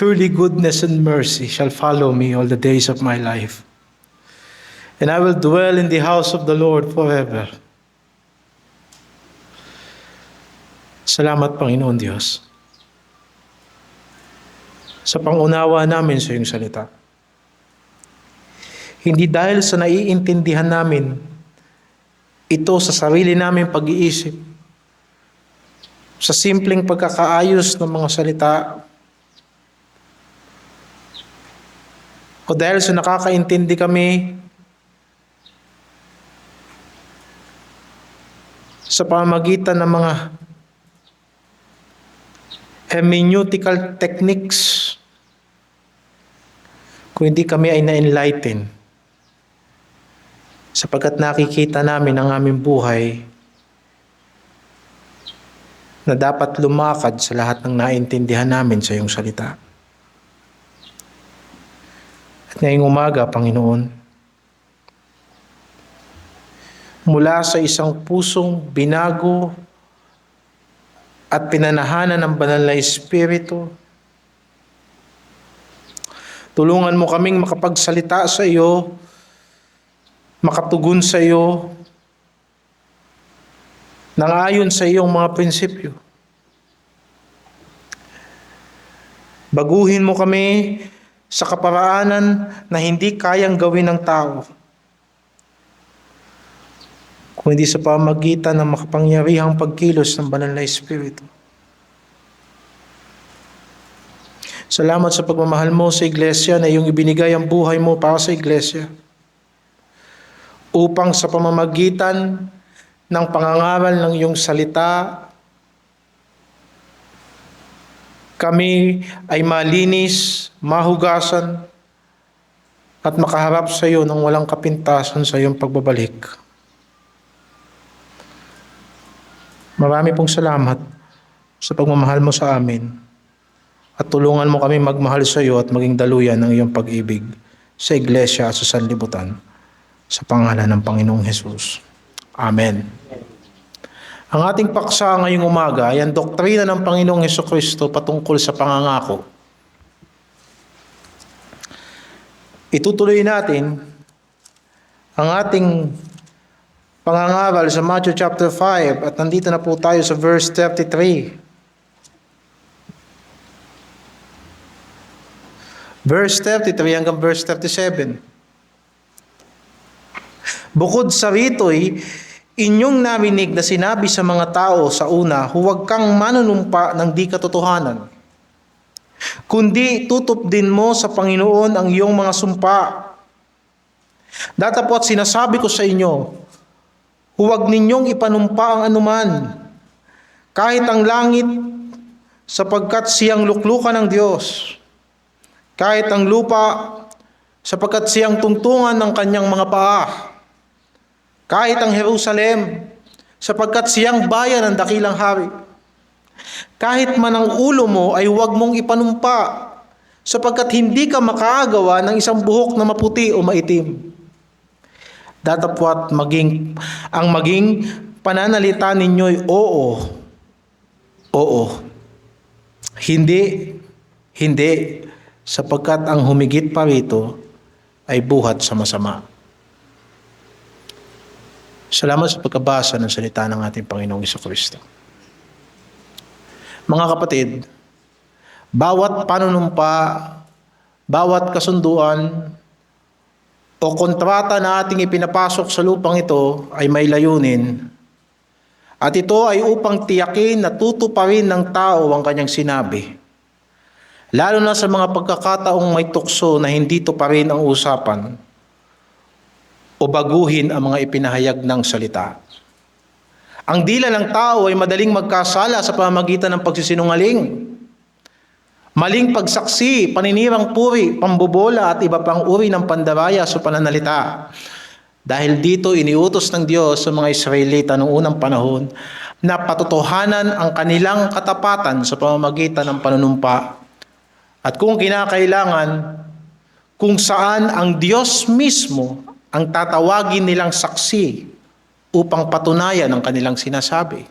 Surely goodness and mercy shall follow me all the days of my life, and I will dwell in the house of the Lord forever. Salamat, Panginoon Diyos, sa pangunawa namin sa iyong salita. Hindi dahil sa naiintindihan namin ito sa sarili naming pag-iisip, sa simpleng pagkakaayos ng mga salita, o dahil sa nakakaintindi kami sa pamamagitan ng mga hermeneutical techniques, kung hindi kami ay na-enlighten, sapagkat nakikita namin ang aming buhay na dapat lumakad sa lahat ng naintindihan namin sa iyong salita. At ngayong umaga, Panginoon, mula sa isang pusong binago at pinanahanan ng banal na Espiritu, tulungan mo kaming makapagsalita sa iyo, makatugon sa iyo, nang ayon sa iyong mga prinsipyo. Baguhin mo kami sa kaparaanan na hindi kayang gawin ng tao, kundi sa pamagitan ng makapangyarihang pagkilos ng banal na Espiritu. Salamat sa pagmamahal mo sa iglesia na iyong ibinigay ang buhay mo para sa iglesia, upang sa pamamagitan ng pangangaral ng iyong salita, kami ay malinis, mahugasan, at makaharap sa iyo ng walang kapintasan sa iyong pagbabalik. Marami pong salamat sa pagmamahal mo sa amin, at tulungan mo kami magmahal sa iyo at maging daluyan ng iyong pag-ibig sa iglesia at sa sanlibutan, sa pangalan ng Panginoong Hesus. Amen. Ang ating paksa ngayong umaga ay ang doktrina ng Panginoong Hesukristo patungkol sa pangangako. Itutuloy natin ang ating pangangaral sa Matthew chapter 5 at nandito na po tayo sa verse 33. Verse 33 hanggang verse 37. Bukod sa rito'y inyong narinig na sinabi sa mga tao sa una, huwag kang manunumpa ng di katotohanan, kundi tutupdin mo sa Panginoon ang iyong mga sumpa. Datapwat sinasabi ko sa inyo, huwag ninyong ipanumpa ang anuman, kahit ang langit, sapagkat siyang luklukan ng Diyos, kahit ang lupa, sapagkat siyang tungtungan ng kanyang mga paa, kahit ang Jerusalem, sapagkat siyang bayan ng dakilang hari. Kahit man ang ulo mo ay huwag mong ipanumpa, sapagkat hindi ka makaagawa ng isang buhok na maputi o maitim. Datapwat ang maging pananalita ninyo'y oo, oo, hindi, hindi, sapagkat ang humigit pa rito ay buhat sa masama. Salamat sa pagkabasa ng salita ng ating Panginoong Hesukristo. Mga kapatid, bawat panunumpa, bawat kasunduan o kontrata na ating ipinapasok sa lupang ito ay may layunin. At ito ay upang tiyakin na tutuparin ng tao ang kanyang sinabi. Lalo na sa mga pagkakataong may tukso na hindi tuparin ang usapan o baguhin ang mga ipinahayag ng salita. Ang dila ng tao ay madaling magkasala sa pamamagitan ng pagsisinungaling, maling pagsaksi, paninirang puri, pambobola at iba pang uri ng pandaraya sa pananalita. Dahil dito iniutos ng Diyos sa mga Israelita noong unang panahon na patotohanan ang kanilang katapatan sa pamamagitan ng panunumpa. At kung kinakailangan, kung saan ang Diyos mismo ang tatawagin nilang saksi upang patunayan ang kanilang sinasabi.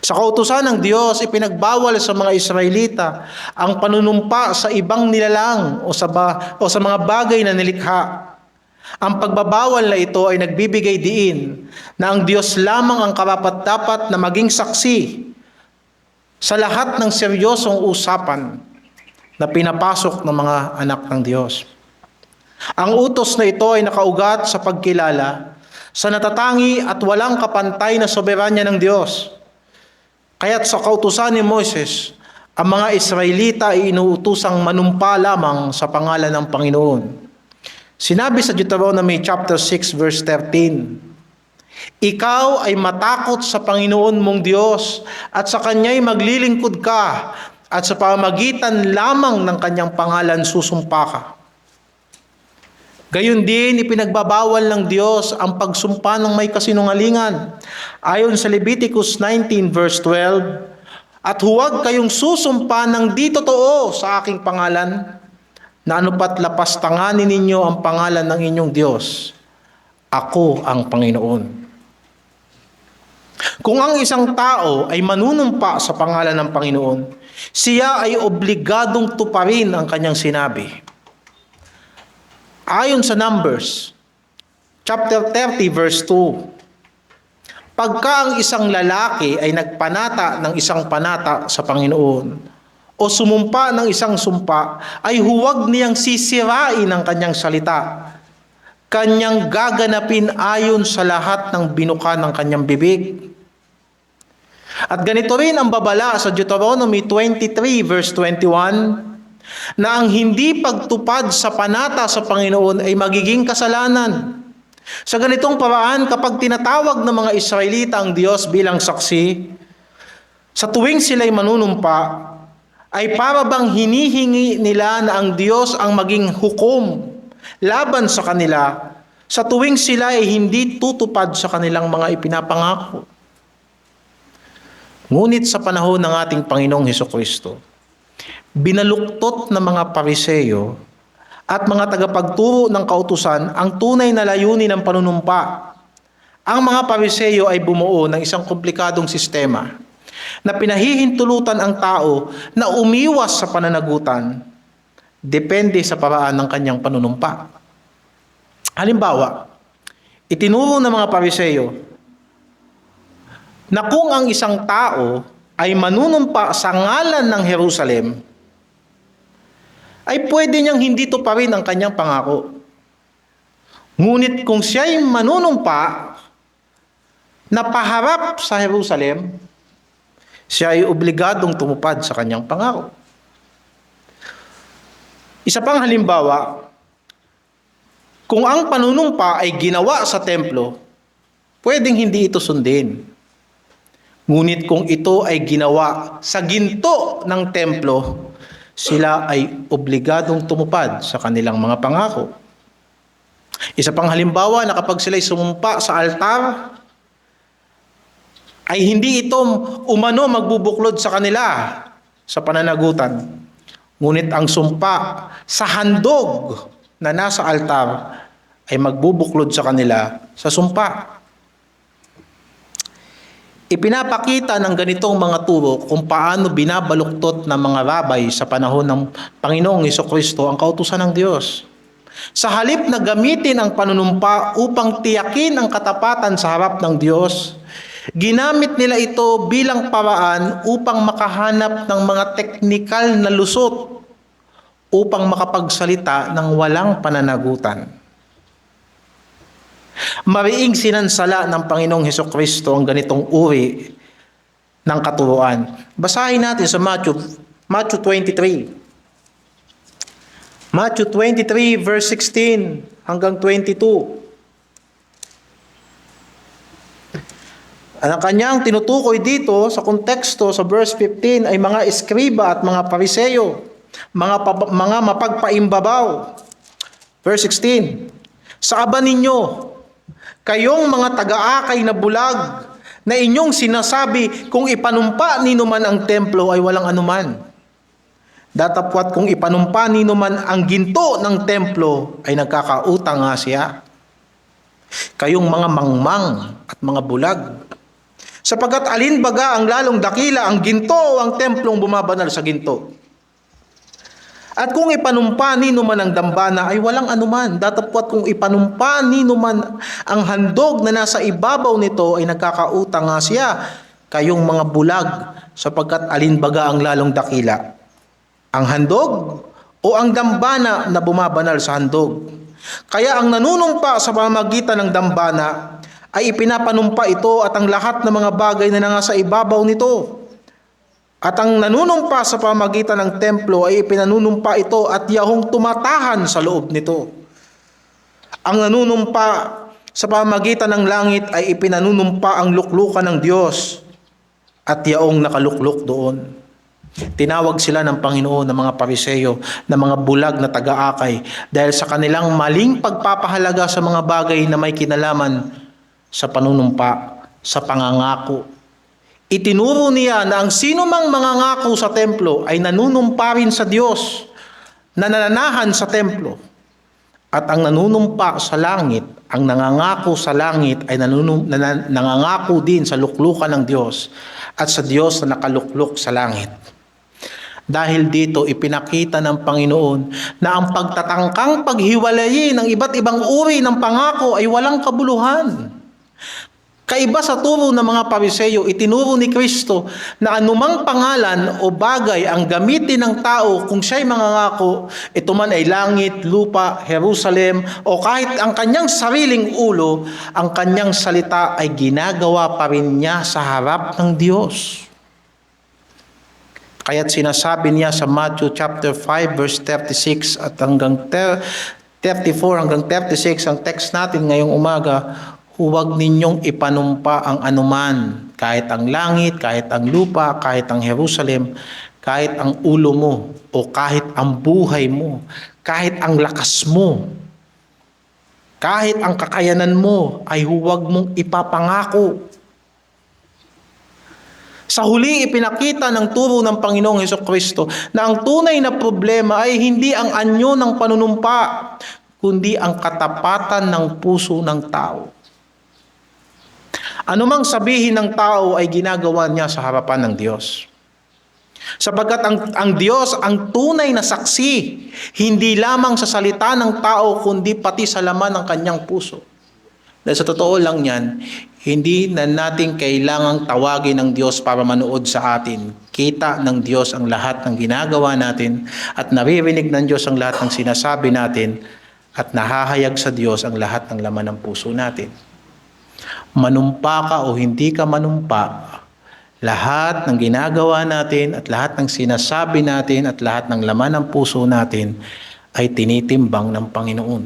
Sa kautusan ng Diyos, ipinagbawal sa mga Israelita ang panunumpa sa ibang nilalang o sa mga bagay na nilikha. Ang pagbabawal na ito ay nagbibigay diin na ang Diyos lamang ang karapat-dapat na maging saksi sa lahat ng seryosong usapan na pinapasok ng mga anak ng Diyos. Ang utos na ito ay nakaugat sa pagkilala sa natatangi at walang kapantay na soberanya ng Diyos. Kaya't sa kautusan ni Moses, ang mga Israelita ay inuutusang manumpa lamang sa pangalan ng Panginoon. Sinabi sa Deuteronomy chapter 6 verse 13, ikaw ay matakot sa Panginoon mong Diyos at sa Kanya'y maglilingkod ka at sa pamamagitan lamang ng Kanyang pangalan susumpa ka. Gayon din, ipinagbabawal ng Diyos ang pagsumpa ng may kasinungalingan. Ayon sa Leviticus 19 verse 12, at huwag kayong susumpa ng di totoo sa aking pangalan, na anupat lapastanganin ninyo ang pangalan ng inyong Diyos. Ako ang Panginoon. Kung ang isang tao ay manunumpa sa pangalan ng Panginoon, siya ay obligadong tuparin ang kanyang sinabi. Ayon sa Numbers, chapter 30 verse 2, pagka ang isang lalaki ay nagpanata ng isang panata sa Panginoon, o sumumpa ng isang sumpa, ay huwag niyang sisirain ang kanyang salita. Kanyang gaganapin ayon sa lahat ng binuka ng kanyang bibig. At ganito rin ang babala sa Deuteronomy 23 verse 21, na ang hindi pagtupad sa panata sa Panginoon ay magiging kasalanan. Sa ganitong paraan, kapag tinatawag ng mga Israelita ang Diyos bilang saksi, sa tuwing sila'y manunumpa, ay para bang hinihingi nila na ang Diyos ang maging hukom laban sa kanila sa tuwing sila ay hindi tutupad sa kanilang mga ipinapangako. Ngunit sa panahon ng ating Panginoong Hesukristo, binaluktot ng mga Pariseyo at mga tagapagturo ng kautusan ang tunay na layunin ng panunumpa. Ang mga Pariseyo ay bumuo ng isang komplikadong sistema na pinahihintulutan ang tao na umiwas sa pananagutan depende sa paraan ng kanyang panunumpa. Halimbawa, itinuro ng mga Pariseyo na kung ang isang tao ay manunumpa sa ngalan ng Jerusalem, ay pwede niyang hindi tuparin ang kanyang pangako. Ngunit kung siya'y manunumpa na paharap sa Jerusalem, siya ay obligadong tumupad sa kanyang pangako. Isa pang halimbawa, kung ang panunumpa ay ginawa sa templo, pwedeng hindi ito sundin. Ngunit kung ito ay ginawa sa ginto ng templo, sila ay obligadong tumupad sa kanilang mga pangako. Isa pang halimbawa na kapag sila'y sumumpa sa altar, ay hindi ito umano magbubuklod sa kanila sa pananagutan. Ngunit ang sumpa sa handog na nasa altar ay magbubuklod sa kanila sa sumpa. Ipinapakita ng ganitong mga turo kung paano binabaluktot ng mga rabay sa panahon ng Panginoong Hesukristo ang kautusan ng Diyos. Sa halip na gamitin ang panunumpa upang tiyakin ang katapatan sa harap ng Diyos, ginamit nila ito bilang paraan upang makahanap ng mga teknikal na lusot upang makapagsalita ng walang pananagutan. Mariing sinansala ng Panginoong Hesukristo ang ganitong uri ng katuruan. Basahin natin sa Matthew 23. Matthew 23 verse 16 hanggang 22. Ang kanyang tinutukoy dito sa konteksto sa verse 15 ay mga eskriba at mga Pariseyo, mga mapagpaimbabaw. Verse 16, sa aba ninyo, kayong mga taga-akay na bulag, na inyong sinasabi kung ipanumpa nino man ang templo ay walang anuman. Datapwat kung ipanumpa nino man ang ginto ng templo ay nagkakautang nga siya. Kayong mga mangmang at mga bulag. Sapagkat alinbaga ang lalong dakila, ang ginto o ang templong bumabanal sa ginto. At kung ipanumpa nino man ang dambana ay walang anuman. Datapwat kung ipanumpa nino man ang handog na nasa ibabaw nito ay nagkakautang nga siya. Kayong mga bulag, sapagkat alinbaga ang lalong dakila, ang handog o ang dambana na bumabanal sa handog. Kaya ang nanunumpa sa pamamagitan ng dambana ay ipinapanumpa ito at ang lahat ng mga bagay na nasa ibabaw nito. At ang nanunumpa sa pamamagitan ng templo ay ipinanunumpa ito at yahong tumatahan sa loob nito. Ang nanunumpa sa pamamagitan ng langit ay ipinanunumpa ang luklukan ng Diyos at yaong nakalukluk doon. Tinawag sila ng Panginoon ng mga Pariseyo na mga bulag na taga-akay dahil sa kanilang maling pagpapahalaga sa mga bagay na may kinalaman sa panunumpa, sa pangangako. Itinuro niya na ang sino mang mangangako sa templo ay nanunumpa rin sa Diyos na nananahan sa templo. At ang nanunumpa sa langit, ang nangangako sa langit ay nangangako din sa luklukan ng Diyos at sa Diyos na nakalukluk sa langit. Dahil dito ipinakita ng Panginoon na ang pagtatangkang paghiwalayin ng iba't ibang uri ng pangako ay walang kabuluhan. Kaiba sa turo ng mga Pariseyo, itinuro ni Kristo na anumang pangalan o bagay ang gamitin ng tao kung siya'y mangangako, ito man ay langit, lupa, Jerusalem, o kahit ang kanyang sariling ulo, ang kanyang salita ay ginagawa pa rin niya sa harap ng Diyos. Kaya't sinasabi niya sa Matthew chapter 5 verse 36 at hanggang 34 hanggang 36 ang text natin ngayong umaga, huwag ninyong ipanumpa ang anuman, kahit ang langit, kahit ang lupa, kahit ang Jerusalem, kahit ang ulo mo, o kahit ang buhay mo, kahit ang lakas mo, kahit ang kakayanan mo, ay huwag mong ipapangako. Sa huli, ipinakita ng turo ng Panginoong Hesukristo na ang tunay na problema ay hindi ang anyo ng panunumpa, kundi ang katapatan ng puso ng tao. Anumang sabihin ng tao ay ginagawa niya sa harapan ng Diyos. Sapagkat ang Diyos ang tunay na saksi, hindi lamang sa salita ng tao, kundi pati sa laman ng kanyang puso. Dahil sa totoo lang yan, hindi na natin kailangang tawagin ng Diyos para manood sa atin. Kita ng Diyos ang lahat ng ginagawa natin at naririnig ng Diyos ang lahat ng sinasabi natin at nahahayag sa Diyos ang lahat ng laman ng puso natin. Manumpa ka o hindi ka manumpa, lahat ng ginagawa natin at lahat ng sinasabi natin at lahat ng laman ng puso natin ay tinitimbang ng Panginoon.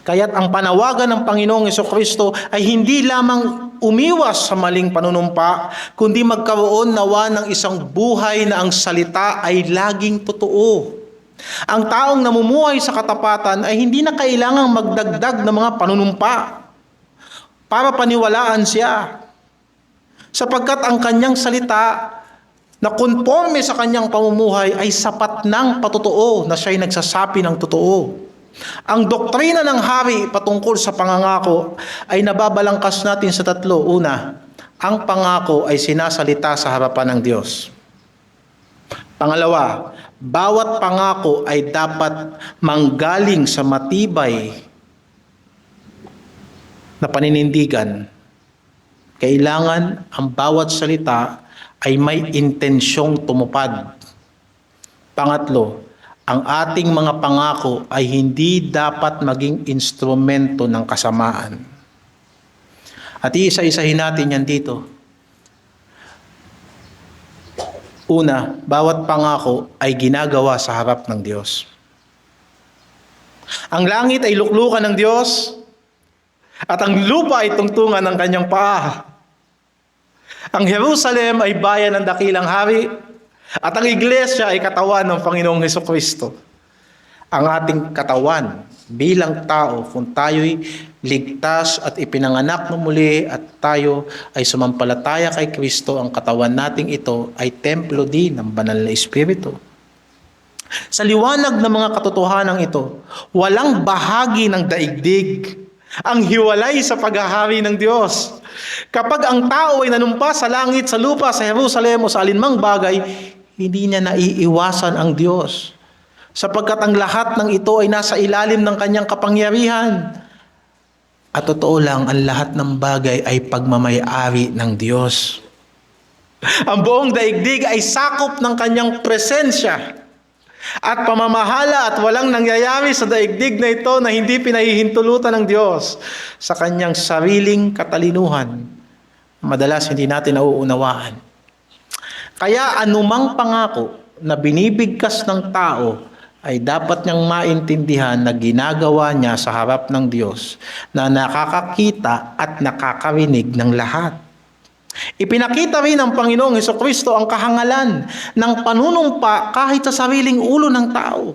Kaya't ang panawagan ng Panginoong Hesukristo ay hindi lamang umiwas sa maling panunumpa, kundi magkaroon nawa ng isang buhay na ang salita ay laging totoo. Ang taong namumuhay sa katapatan ay hindi na kailangang magdagdag ng mga panunumpa para paniwalaan siya. Sapagkat ang kanyang salita na konforme sa kanyang pamumuhay ay sapat ng patotoo na siya'y nagsasabi ng totoo. Ang doktrina ng hari patungkol sa pangangako ay nababalangkas natin sa tatlo. Una, ang pangako ay sinasalita sa harapan ng Diyos. Pangalawa, bawat pangako ay dapat manggaling sa matibay na paninindigan. Kailangan ang bawat salita ay may intensyong tumupad. Pangatlo, ang ating mga pangako ay hindi dapat maging instrumento ng kasamaan. At iisa-isahin natin yan dito. Una, bawat pangako ay ginagawa sa harap ng Diyos. Ang langit ay luklukan ng Diyos at ang lupa ay tungtungan ng kanyang paa. Ang Jerusalem ay bayan ng dakilang hari at ang iglesia ay katawan ng Panginoong Hesukristo. Ang ating katawan bilang tao, kung tayo'y ligtas at ipinanganak ng muli at tayo ay sumampalataya kay Kristo, ang katawan nating ito ay templo din ng banal na Espiritu. Sa liwanag ng mga katotohanan ito, walang bahagi ng daigdig ang hiwalay sa paghahari ng Diyos. Kapag ang tao ay nanumpa sa langit, sa lupa, sa Jerusalem o sa alinmang bagay, hindi niya naiiwasan ang Diyos. Sapagkat ang lahat ng ito ay nasa ilalim ng kanyang kapangyarihan. At totoo lang, ang lahat ng bagay ay pagmamay-ari ng Diyos. Ang buong daigdig ay sakop ng kanyang presensya at pamamahala, at walang nangyayari sa daigdig na ito na hindi pinahihintulutan ng Diyos sa kanyang sariling katalinuhan. Madalas hindi natin nauunawaan. Kaya anumang pangako na binibigkas ng tao ay dapat niyang maintindihan na ginagawa niya sa harap ng Diyos na nakakakita at nakakarinig ng lahat. Ipinakita rin ng Panginoong Hesukristo ang kahangalan ng panunumpa kahit sa sariling ulo ng tao.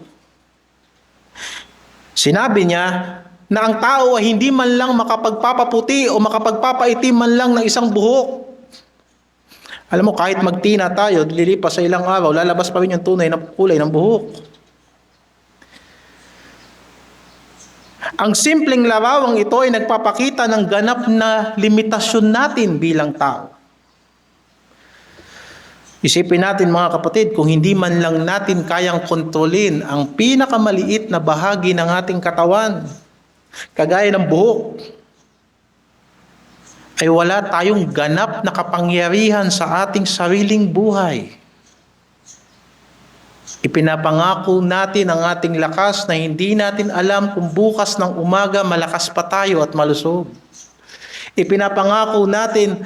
Sinabi niya na ang tao ay hindi man lang makapagpapaputi o makapagpapaitim man lang ng isang buhok. Alam mo, kahit magtina tayo, lilipas sa ilang araw, lalabas pa rin yung tunay na kulay ng buhok. Ang simpleng larawang ito ay nagpapakita ng ganap na limitasyon natin bilang tao. Isipin natin mga kapatid, kung hindi man lang natin kayang kontrolin ang pinakamaliit na bahagi ng ating katawan, kagaya ng buhok, ay wala tayong ganap na kapangyarihan sa ating sariling buhay. Ipinapangako natin ang ating lakas na hindi natin alam kung bukas ng umaga malakas pa tayo at malusog. Ipinapangako natin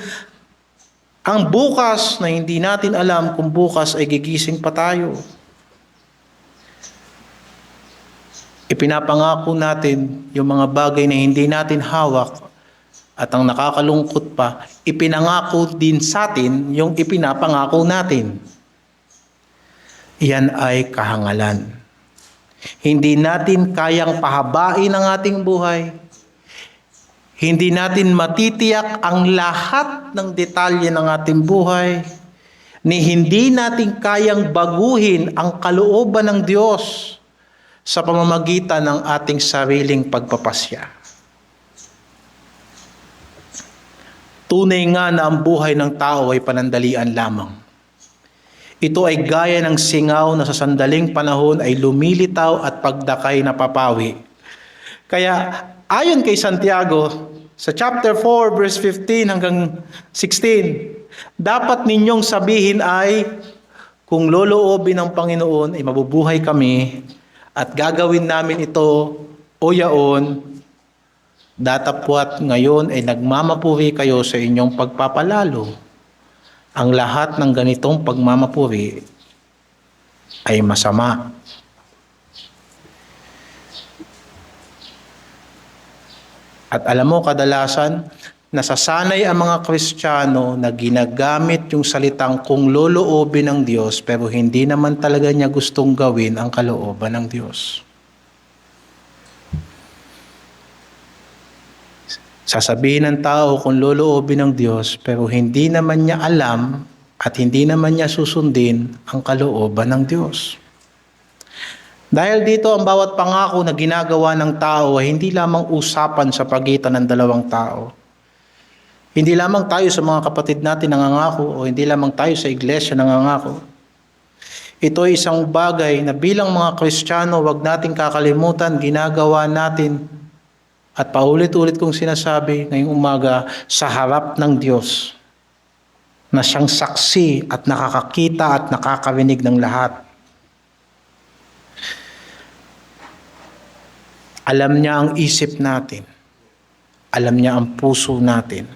ang bukas na hindi natin alam kung bukas ay gigising pa tayo. Ipinapangako natin yung mga bagay na hindi natin hawak, at ang nakakalungkot pa, ipinangako din sa atin yung ipinapangako natin. Yan ay kahangalan. Hindi natin kayang pahabain ang ating buhay. Hindi natin matitiyak ang lahat ng detalye ng ating buhay. Ni hindi natin kayang baguhin ang kalooban ng Diyos sa pamamagitan ng ating sariling pagpapasya. Tunay nga na ang buhay ng tao ay panandalian lamang. Ito ay gaya ng singaw na sa sandaling panahon ay lumilitaw at pagdakay na papawi. Kaya ayon kay Santiago, sa chapter 4 verse 15 hanggang 16, dapat ninyong sabihin ay, kung loloobin ng Panginoon ay mabubuhay kami at gagawin namin ito o yaon, datapwat ngayon ay nagmamapuri kayo sa inyong pagpapalalo. Ang lahat ng ganitong pagmamapuri ay masama. At alam mo, kadalasan, nasasanay ang mga Kristiyano na ginagamit yung salitang kung loloobin ng Diyos, pero hindi naman talaga niya gustong gawin ang kalooban ng Diyos. Sasabihin ng tao kung loloobin ng Diyos, pero hindi naman niya alam at hindi naman niya susundin ang kalooban ng Diyos. Dahil dito, ang bawat pangako na ginagawa ng tao ay hindi lamang usapan sa pagitan ng dalawang tao. Hindi lamang tayo sa mga kapatid natin nangangako o hindi lamang tayo sa iglesia nangangako. Ito ay isang bagay na bilang mga Kristiyano, wag nating kakalimutan, ginagawa natin. At paulit-ulit kong sinasabi ngayong umaga sa harap ng Diyos na siyang saksi at nakakakita at nakakarinig ng lahat. Alam niya ang isip natin. Alam niya ang puso natin.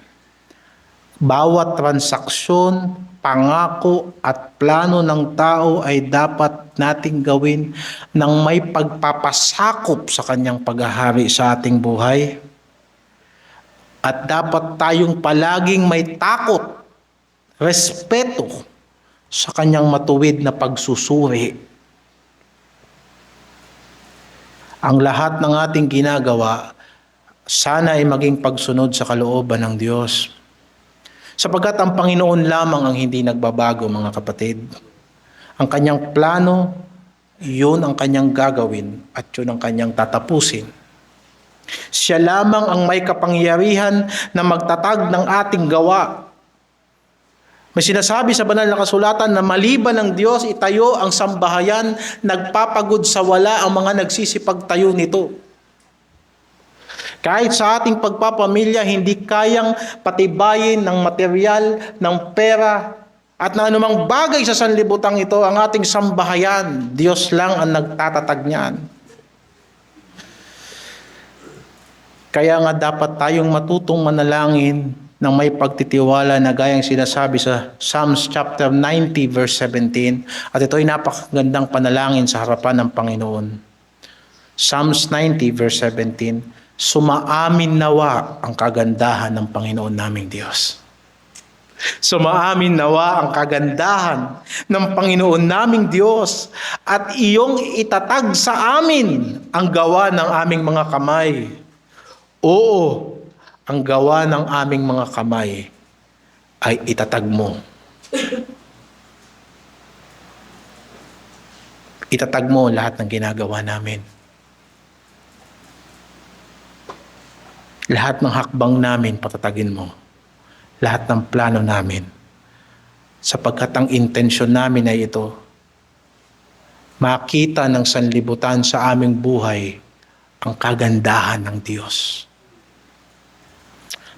Bawat transaksyon, pangako at plano ng tao ay dapat nating gawin ng may pagpapasakop sa kanyang paghahari sa ating buhay. At dapat tayong palaging may takot, respeto sa kanyang matuwid na pagsusuri. Ang lahat ng ating ginagawa, sana ay maging pagsunod sa kalooban ng Diyos. Sapagkat ang Panginoon lamang ang hindi nagbabago, mga kapatid. Ang kanyang plano, yun ang kanyang gagawin at yun ang kanyang tatapusin. Siya lamang ang may kapangyarihan na magtatag ng ating gawa. May sinasabi sa banal na kasulatan na maliban ng Diyos, itayo ang sambahayan, nagpapagod sa wala ang mga nagsisipagtayo nito. Kahit sa ating pagpapamilya, hindi kayang patibayin ng material, ng pera, at ng anumang bagay sa sanlibutan ito ang ating sambahayan. Diyos lang ang nagtatatag niyan. Kaya nga dapat tayong matutong manalangin ng may pagtitiwala na gayang sinasabi sa Psalms chapter 90 verse 17. At ito ay napakagandang panalangin sa harapan ng Panginoon. Psalms 90 verse 17. Sumaamin nawa ang kagandahan ng Panginoon naming Diyos. Sumaamin nawa ang kagandahan ng Panginoon naming Diyos at iyong itatag sa amin ang gawa ng aming mga kamay. Oo, ang gawa ng aming mga kamay ay itatag mo. Itatag mo lahat ng ginagawa namin. Lahat ng hakbang namin, patatagin mo. Lahat ng plano namin. Sapagkat ang intensyon namin ay ito, makita ng sanlibutan sa aming buhay ang kagandahan ng Diyos.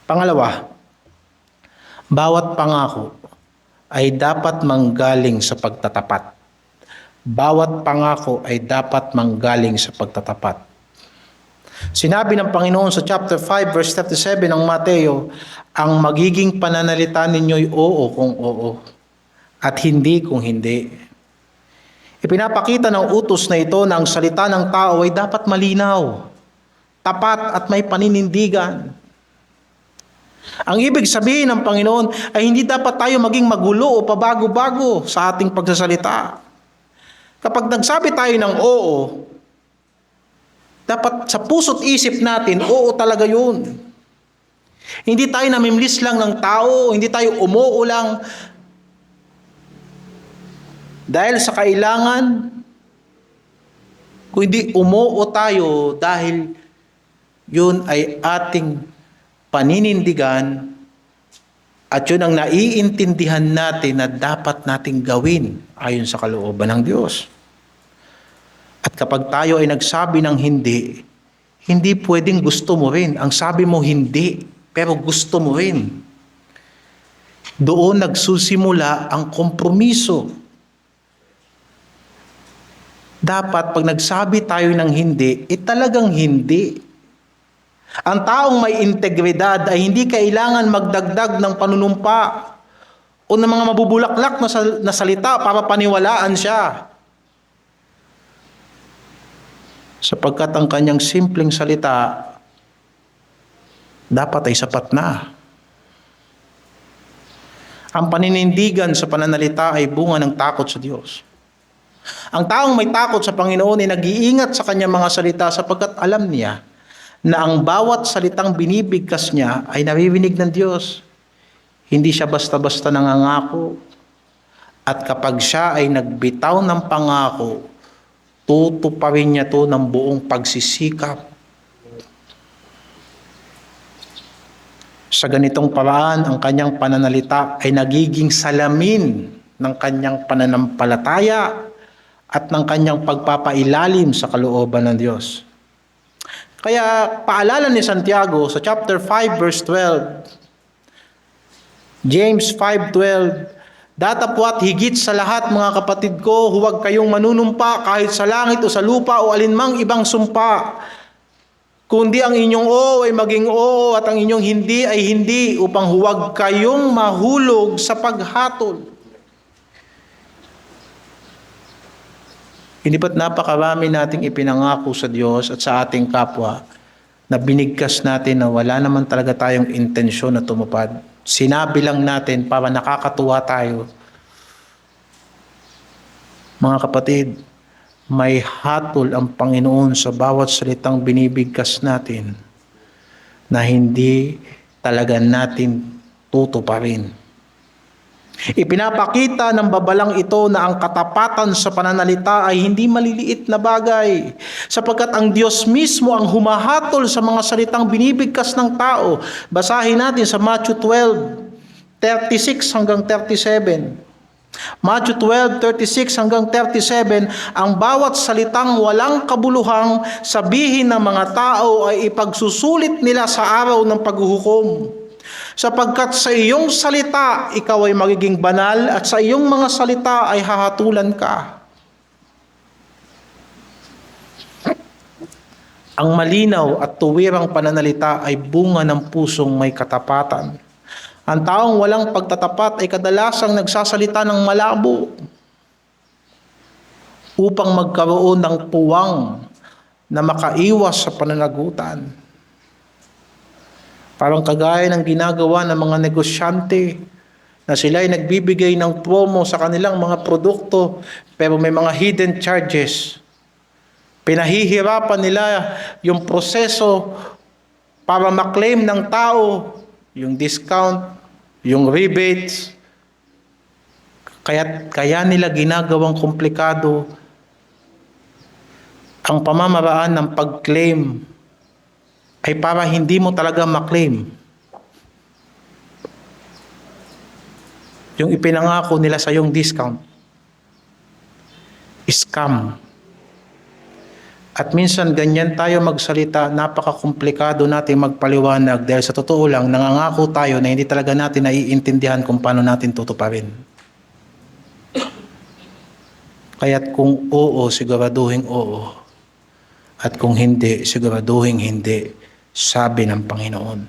Pangalawa, bawat pangako ay dapat manggaling sa pagtatapat. Bawat pangako ay dapat manggaling sa pagtatapat. Sinabi ng Panginoon sa chapter 5 verse 37 ng Mateo, ang magiging pananalita ninyo'y oo kung oo at hindi kung hindi. Ipinapakita ng utos na ito na ang salita ng tao ay dapat malinaw, tapat at may paninindigan. Ang ibig sabihin ng Panginoon ay hindi dapat tayo maging magulo o pabago-bago sa ating pagsasalita. Kapag nagsabi tayo ng oo, dapat sa puso't isip natin, oo talaga yun. Hindi tayo namimlis lang ng tao, hindi tayo umuo lang dahil sa kailangan, kundi umuo tayo dahil yun ay ating paninindigan at yun ang naiintindihan natin na dapat nating gawin ayon sa kalooban ng Diyos. At kapag tayo ay nagsabi ng hindi, hindi pwedeng gusto mo rin. Ang sabi mo hindi, pero gusto mo rin. Doon nagsusimula ang kompromiso. Dapat pag nagsabi tayo ng hindi, talagang hindi. Ang taong may integridad ay hindi kailangan magdagdag ng panunumpa o ng mga mabubulaklak na salita para paniwalaan siya. Sapagkat ang kanyang simpleng salita dapat ay sapat na. Ang paninindigan sa pananalita ay bunga ng takot sa Diyos. Ang taong may takot sa Panginoon ay nag-iingat sa kanyang mga salita sapagkat alam niya na ang bawat salitang binibigkas niya ay naririnig ng Diyos. Hindi siya basta-basta nangangako. At kapag siya ay nagbitaw ng pangako, tutuparin niya to ng buong pagsisikap. Sa ganitong paraan, ang kanyang pananalita ay nagiging salamin ng kanyang pananampalataya at ng kanyang pagpapailalim sa kalooban ng Diyos. Kaya paalala ni Santiago sa chapter 5 verse 12, James 5:12, datapwat higit sa lahat mga kapatid ko, huwag kayong manunumpa kahit sa langit o sa lupa o alinmang ibang sumpa. Kundi ang inyong oo ay maging oo at ang inyong hindi ay hindi upang huwag kayong mahulog sa paghatol. Hindi ba't napakarami nating ipinangako sa Diyos at sa ating kapwa na binigkas natin na wala naman talaga tayong intensyon na tumupad. Sinabi lang natin para nakakatuwa tayo. Mga kapatid, may hatol ang Panginoon sa bawat salitang binibigkas natin na hindi talaga natin tutuparin. Ipinapakita ng babalang ito na ang katapatan sa pananalita ay hindi maliliit na bagay, sapagkat ang Diyos mismo ang humahatol sa mga salitang binibigkas ng tao. Basahin natin sa Matthew 12:36 hanggang 37. Matthew 12:36 hanggang 37, ang bawat salitang walang kabuluhang sabihin ng mga tao ay ipagsusulit nila sa araw ng paghuhukom. Sapagkat sa iyong salita, ikaw ay magiging banal, at sa iyong mga salita ay hahatulan ka. Ang malinaw at tuwirang pananalita ay bunga ng pusong may katapatan. Ang taong walang pagtatapat ay kadalasang nagsasalita ng malabo upang magkaroon ng puwang na makaiwas sa pananagutan. Parang kagaya ng ginagawa ng mga negosyante na sila ay nagbibigay ng promo sa kanilang mga produkto pero may mga hidden charges. Pinahihirapan nila yung proseso para maklaim ng tao yung discount, yung rebates. Kaya nila ginagawang komplikado ang pamamaraan ng pag-claim ay para hindi mo talaga maklaim yung ipinangako nila sa yung discount. Scam. At minsan ganyan tayo magsalita, napaka-komplikado natin magpaliwanag dahil sa totoo lang, nangangako tayo na hindi talaga natin naiintindihan kung paano natin tutuparin. Kaya't kung oo, siguraduhin oo. At kung hindi, siguraduhin hindi. Sabi ng Panginoon.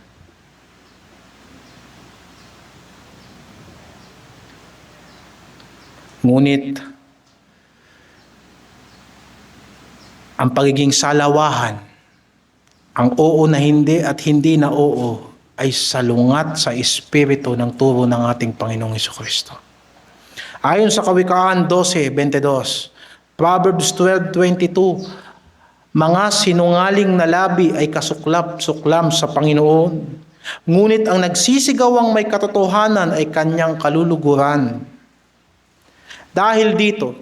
Ngunit, ang pagiging salawahan, ang oo na hindi at hindi na oo, ay salungat sa espiritu ng turo ng ating Panginoong Jesucristo. Ayon sa Kawikaan 12:22, Proverbs 12:22, mga sinungaling na labi ay kasuklap-suklam sa Panginoon, ngunit ang nagsisigawang may katotohanan ay kanyang kaluluguran. Dahil dito,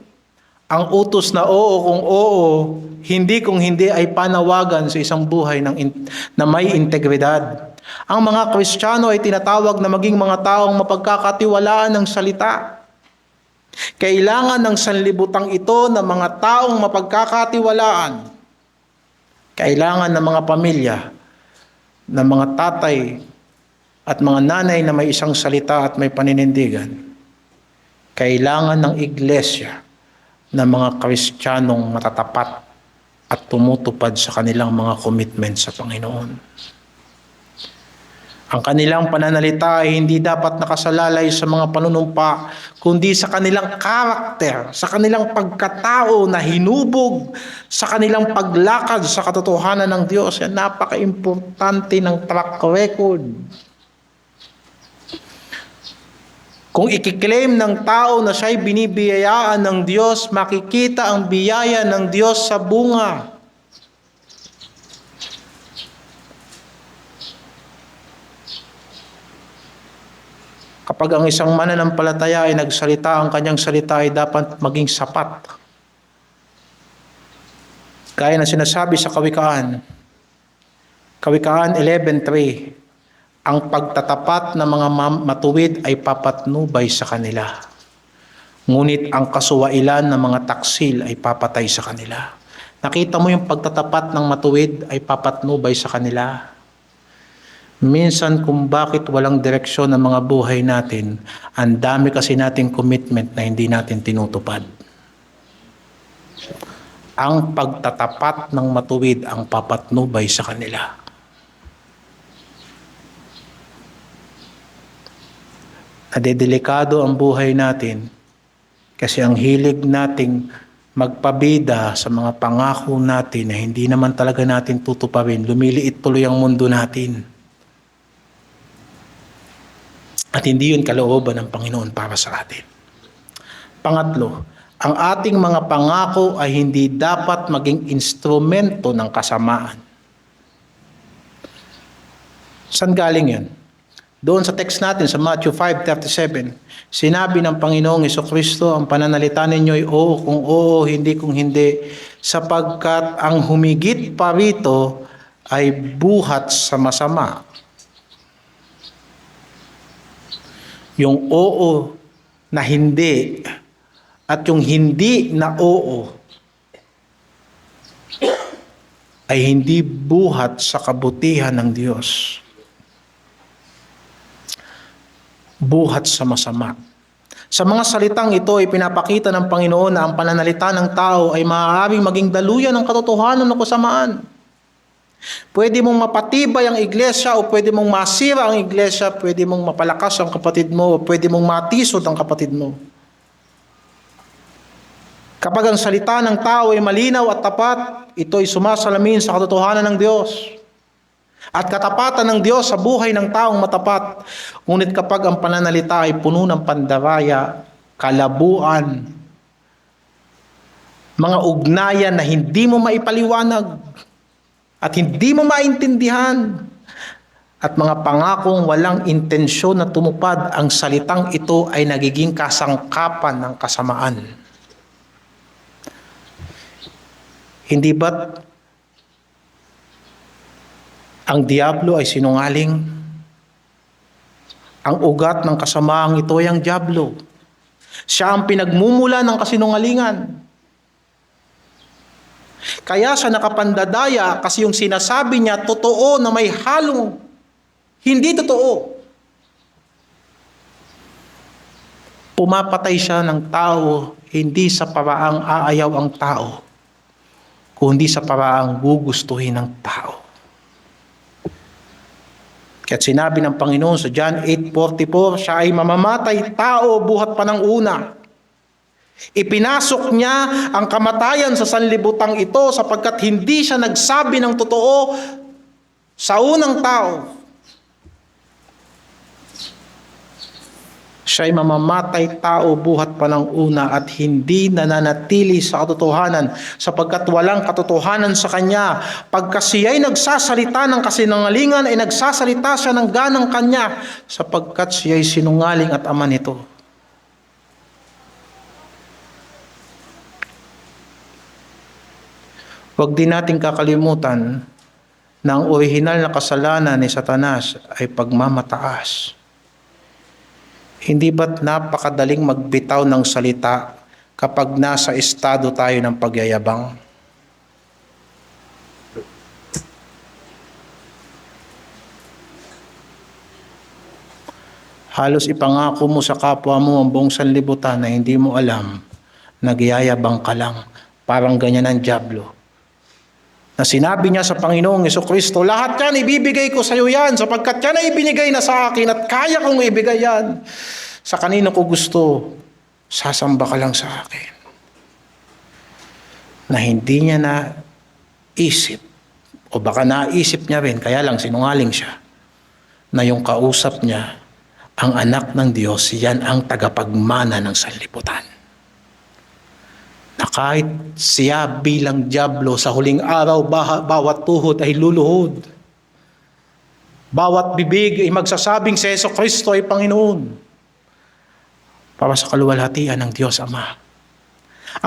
ang utos na oo kung oo, hindi kung hindi ay panawagan sa isang buhay na may integridad. Ang mga Kristiyano ay tinatawag na maging mga taong mapagkakatiwalaan ng salita. Kailangan ng sanlibutang ito ng mga taong mapagkakatiwalaan. Kailangan ng mga pamilya, ng mga tatay at mga nanay na may isang salita at may paninindigan. Kailangan ng iglesia ng mga Kristiyanong matatapat at tumutupad sa kanilang mga commitment sa Panginoon. Ang kanilang pananalita ay hindi dapat nakasalalay sa mga panunumpa, kundi sa kanilang karakter, sa kanilang pagkatao na hinubog, sa kanilang paglakad sa katotohanan ng Diyos. Yan, napaka-importante ng track record. Kung ikiklaim ng tao na siya'y binibiyayaan ng Diyos, makikita ang biyaya ng Diyos sa bunga. Kapag ang isang mananampalataya ay nagsalita, ang kanyang salita ay dapat maging sapat. Gaya na sinasabi sa Kawikaan 11:3, ang pagtatapat ng mga matuwid ay papatnubay sa kanila. Ngunit ang kasuwailan ng mga taksil ay papatay sa kanila. Nakita mo yung pagtatapat ng matuwid ay papatnubay sa kanila. Minsan kung bakit walang direksyon ng mga buhay natin, ang dami kasi nating commitment na hindi natin tinutupad. Ang pagtatapat ng matuwid ang papatnubay sa kanila. Nadedelikado ang buhay natin kasi ang hilig nating magpabida sa mga pangako natin na hindi naman talaga natin tutuparin, lumiliit tuloy ang mundo natin. At hindi yun kalooban ng Panginoon para sa atin. Pangatlo, ang ating mga pangako ay hindi dapat maging instrumento ng kasamaan. Saan galing yan? Doon sa text natin sa Matthew 5:37, sinabi ng Panginoong Hesukristo, ang pananalita ninyo ay oo kung oo, hindi kung hindi, sapagkat ang humigit pa rito ay buhat sa masama. Yung oo na hindi at yung hindi na oo ay hindi buhat sa kabutihan ng Diyos. Buhat sa masama. Sa mga salitang ito ay pinapakita ng Panginoon na ang pananalita ng tao ay maaaring maging daluyan ng katotohanan o kasamaan. Pwede mong mapatibay ang iglesia o pwede mong masira ang iglesia, pwede mong mapalakas ang kapatid mo o pwede mong matisod ang kapatid mo. Kapag ang salita ng tao ay malinaw at tapat, ito ay sumasalamin sa katotohanan ng Diyos at katapatan ng Diyos sa buhay ng taong matapat. Ngunit kapag ang pananalita ay puno ng pandaraya, kalabuan, mga ugnayan na hindi mo maipaliwanag at hindi mo maintindihan, at mga pangakong walang intensyon na tumupad, ang salitang ito ay nagiging kasangkapan ng kasamaan. Hindi ba't ang diablo ay sinungaling? Ang ugat ng kasamaang ito ay ang diablo. Siya ang pinagmumula ng kasinungalingan. Kaya siya nakapandadaya kasi yung sinasabi niya totoo na may halong hindi totoo. Pumapatay siya ng tao hindi sa paraang aayaw ang tao, kundi sa paraang gugustuhin ng tao. Kaya't sinabi ng Panginoon sa John 8:44, siya ay mamamatay tao buhat pa ng una. Ipinasok niya ang kamatayan sa sanlibutang ito sapagkat hindi siya nagsabi ng totoo sa unang tao. Siya ay mamamatay tao buhat pa ng una at hindi nananatili sa katotohanan sapagkat walang katotohanan sa kanya. Pagka siya ay nagsasalita ng kasinungalingan ay nagsasalita siya ng ganang kanya sapagkat siya ay sinungaling at ama nito. Huwag din nating kakalimutan na ang orihinal na kasalanan ni Satanas ay pagmamataas. Hindi ba't napakadaling magbitaw ng salita kapag nasa estado tayo ng pagyayabang? Halos ipangako mo sa kapwa mo ang buong sanlibutan na hindi mo alam, nagyayabang ka lang, parang ganyan ang diablo. Na sinabi niya sa Panginoong Hesukristo, lahat yan ibibigay ko sa iyo yan sapagkat yan ay ibinigay na sa akin at kaya kong ibigay yan. Sa kanino ko gusto, sasamba ka lang sa akin. Na hindi niya naisip, o baka naisip niya rin, kaya lang sinungaling siya, na yung kausap niya, ang anak ng Diyos, yan ang tagapagmana ng sanlibutan. Na kahit siya bilang diablo sa huling araw, bawat tuhod ay luluhod. Bawat bibig ay magsasabing si Hesukristo ay Panginoon. Para sa kaluwalhatian ng Diyos Ama.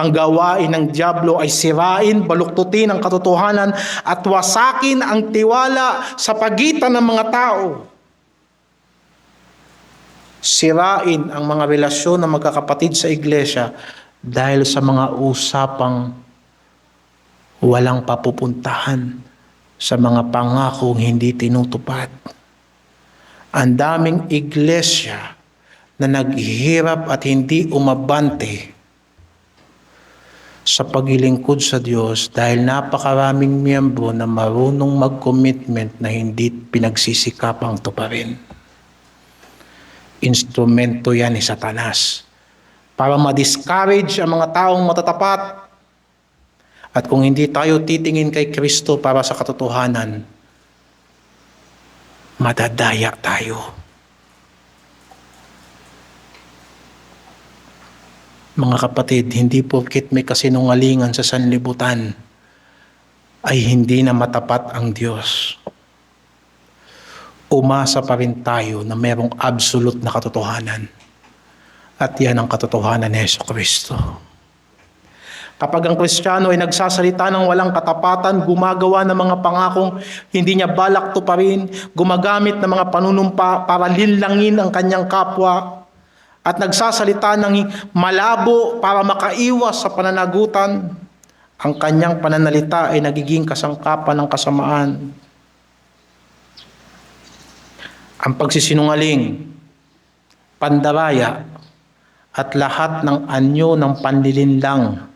Ang gawain ng diablo ay sirain, baluktutin ang katotohanan at wasakin ang tiwala sa pagitan ng mga tao. Sirain ang mga relasyon ng magkakapatid sa iglesia dahil sa mga usapang walang papupuntahan, sa mga pangakong hindi tinutupad. Ang daming iglesia na naghihirap at hindi umabante sa paglilingkod sa Diyos dahil napakaraming miyembro na marunong mag-commitment na hindi pinagsisikapang tuparin. Instrumento yan ni Satanas para ma-discourage ang mga taong matatapat. At kung hindi tayo titingin kay Kristo para sa katotohanan, madadaya tayo. Mga kapatid, hindi porket may kasinungalingan sa sanlibutan ay hindi na matapat ang Diyos. umasa pa rin tayo na merong absolute na katotohanan. At yan ang katotohanan ni Jesucristo. Kapag ang Kristiyano ay nagsasalita ng walang katapatan, gumagawa ng mga pangakong hindi niya balak tuparin, gumagamit ng mga panunumpa para linlangin ang kanyang kapwa, at nagsasalita ng malabo para makaiwas sa pananagutan, ang kanyang pananalita ay nagiging kasangkapan ng kasamaan. Ang pagsisinungaling, pandaraya, at lahat ng anyo ng panlilinlang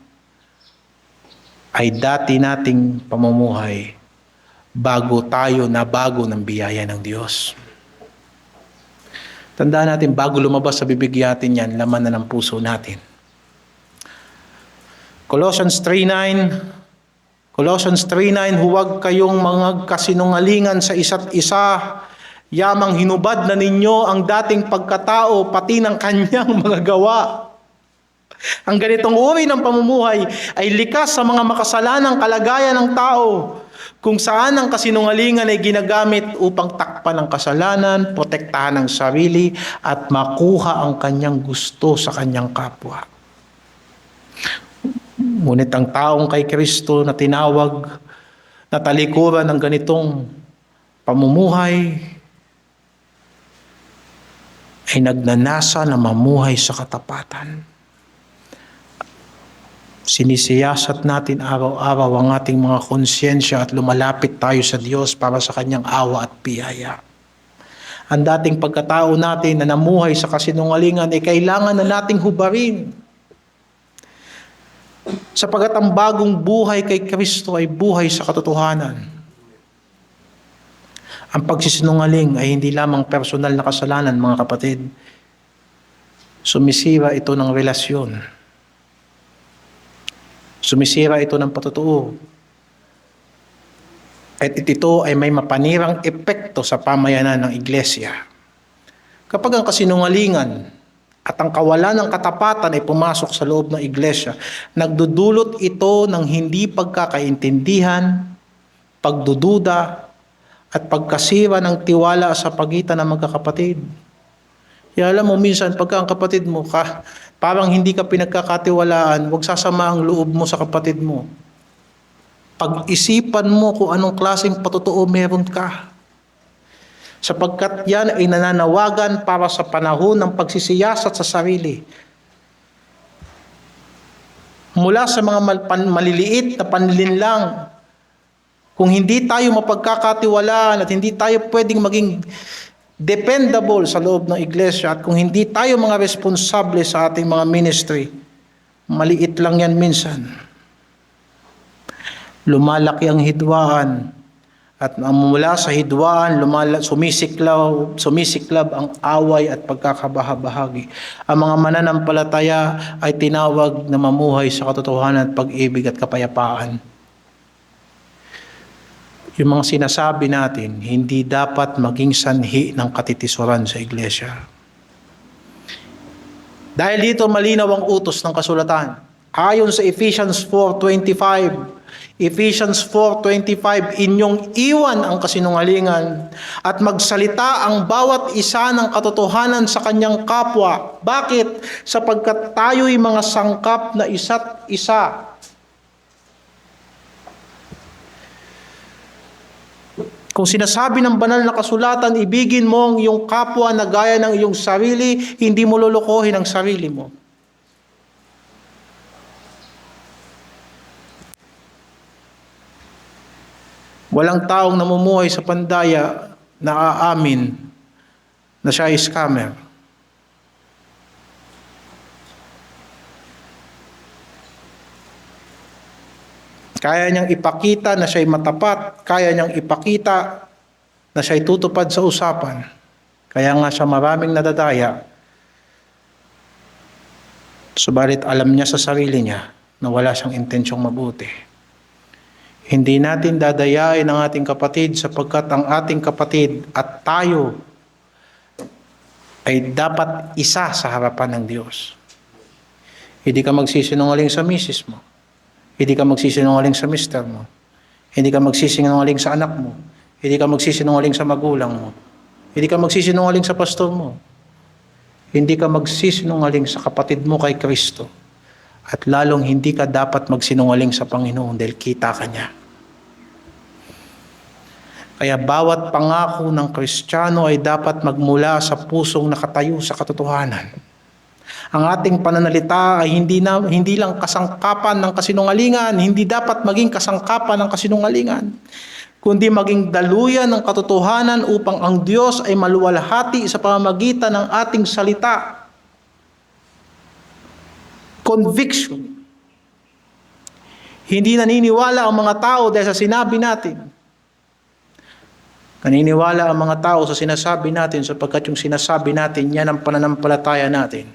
ay dati nating pamumuhay bago tayo nabago ng biyaya ng Diyos. Tandaan natin, bago lumabas sa bibig natin yan, laman na ng puso natin. Colossians 3:9, huwag kayong mga kasinungalingan sa isa't isa, yamang hinubad na ninyo ang dating pagkatao pati ng kanyang mga gawa. Ang ganitong uri ng pamumuhay ay likas sa mga makasalanang kalagayan ng tao, kung saan ang kasinungalingan ay ginagamit upang takpan ang kasalanan, protektahan ang sarili, at makuha ang kanyang gusto sa kanyang kapwa. Ngunit ang taong kay Kristo na tinawag na talikuran ng ganitong pamumuhay ay nagnanasa na mamuhay sa katapatan. Sinisiyasat natin araw-araw ang ating mga konsyensya at lumalapit tayo sa Diyos para sa kanyang awa at biyaya. Ang dating pagkatao natin na namuhay sa kasinungalingan ay kailangan na nating hubarin. Sapagat ang bagong buhay kay Kristo ay buhay sa katotohanan. Ang pagsisinungaling ay hindi lamang personal na kasalanan, mga kapatid. Sumisira ito ng relasyon. Sumisira ito ng patutuo. At ito ay may mapanirang epekto sa pamayanan ng iglesia. Kapag ang kasinungalingan at ang kawalan ng katapatan ay pumasok sa loob ng iglesia, nagdudulot ito ng hindi pagkakaintindihan, pagdududa, at pagkasira ng tiwala sa pagitan ng magkakapatid. Kaya alam mo, minsan pagka ang kapatid mo, parang hindi ka pinagkakatiwalaan, huwag sasama ang loob mo sa kapatid mo. Pag-isipan mo kung anong klaseng patutuo meron ka. Sapagkat yan ay nananawagan para sa panahon ng pagsisiyasat sa sarili. Mula sa mga maliliit na panlilinlang, kung hindi tayo mapagkakatiwalaan at hindi tayo pwedeng maging dependable sa loob ng iglesia, at kung hindi tayo mga responsable sa ating mga ministry, maliit lang yan minsan. Lumalaki ang hidwaan, at mula sa hidwaan, sumisiklab ang away at pagkakabahabahagi. Ang mga mananampalataya ay tinawag na mamuhay sa katotohanan at pag-ibig at kapayapaan. Yung mga sinasabi natin, hindi dapat maging sanhi ng katitisuran sa iglesia. Dahil dito malinaw ang utos ng kasulatan. Ayon sa Ephesians 4:25, inyong iwan ang kasinungalingan at magsalita ang bawat isa ng katotohanan sa kanyang kapwa. Bakit? Sapagkat tayo'y mga sangkap na isa't isa. Kung sinasabi ng banal na kasulatan, ibigin mo ang iyong kapwa na gaya ng iyong sarili, hindi mo lulukohin ang sarili mo. Walang taong namumuhay sa pandaya na aamin na siya ay scammer. Kaya niyang ipakita na siya'y matapat. Kaya niyang ipakita na siya'y tutupad sa usapan. Kaya nga siya maraming nadadaya. Subalit alam niya sa sarili niya na wala siyang intensyong mabuti. Hindi natin dadayain ang ating kapatid sapagkat ang ating kapatid at tayo ay dapat isa sa harapan ng Diyos. Hindi ka magsisinungaling sa misis mo. Hindi ka magsisinungaling sa mister mo. Hindi ka magsisinungaling sa anak mo. Hindi ka magsisinungaling sa magulang mo. Hindi ka magsisinungaling sa pastor mo. Hindi ka magsisinungaling sa kapatid mo kay Kristo. At lalong hindi ka dapat magsinungaling sa Panginoon dahil kita ka niya. Kaya bawat pangako ng Kristiyano ay dapat magmula sa pusong nakatayo sa katotohanan. Ang ating pananalita ay hindi lang kasangkapan ng kasinungalingan, hindi dapat maging kasangkapan ng kasinungalingan, kundi maging daluyan ng katotohanan upang ang Diyos ay maluwalhati sa pamamagitan ng ating salita. Conviction. Hindi naniniwala ang mga tao dahil sa sinabi natin. Naniniwala ang mga tao sa sinasabi natin sapagkat yung sinasabi natin, yan ang pananampalataya natin.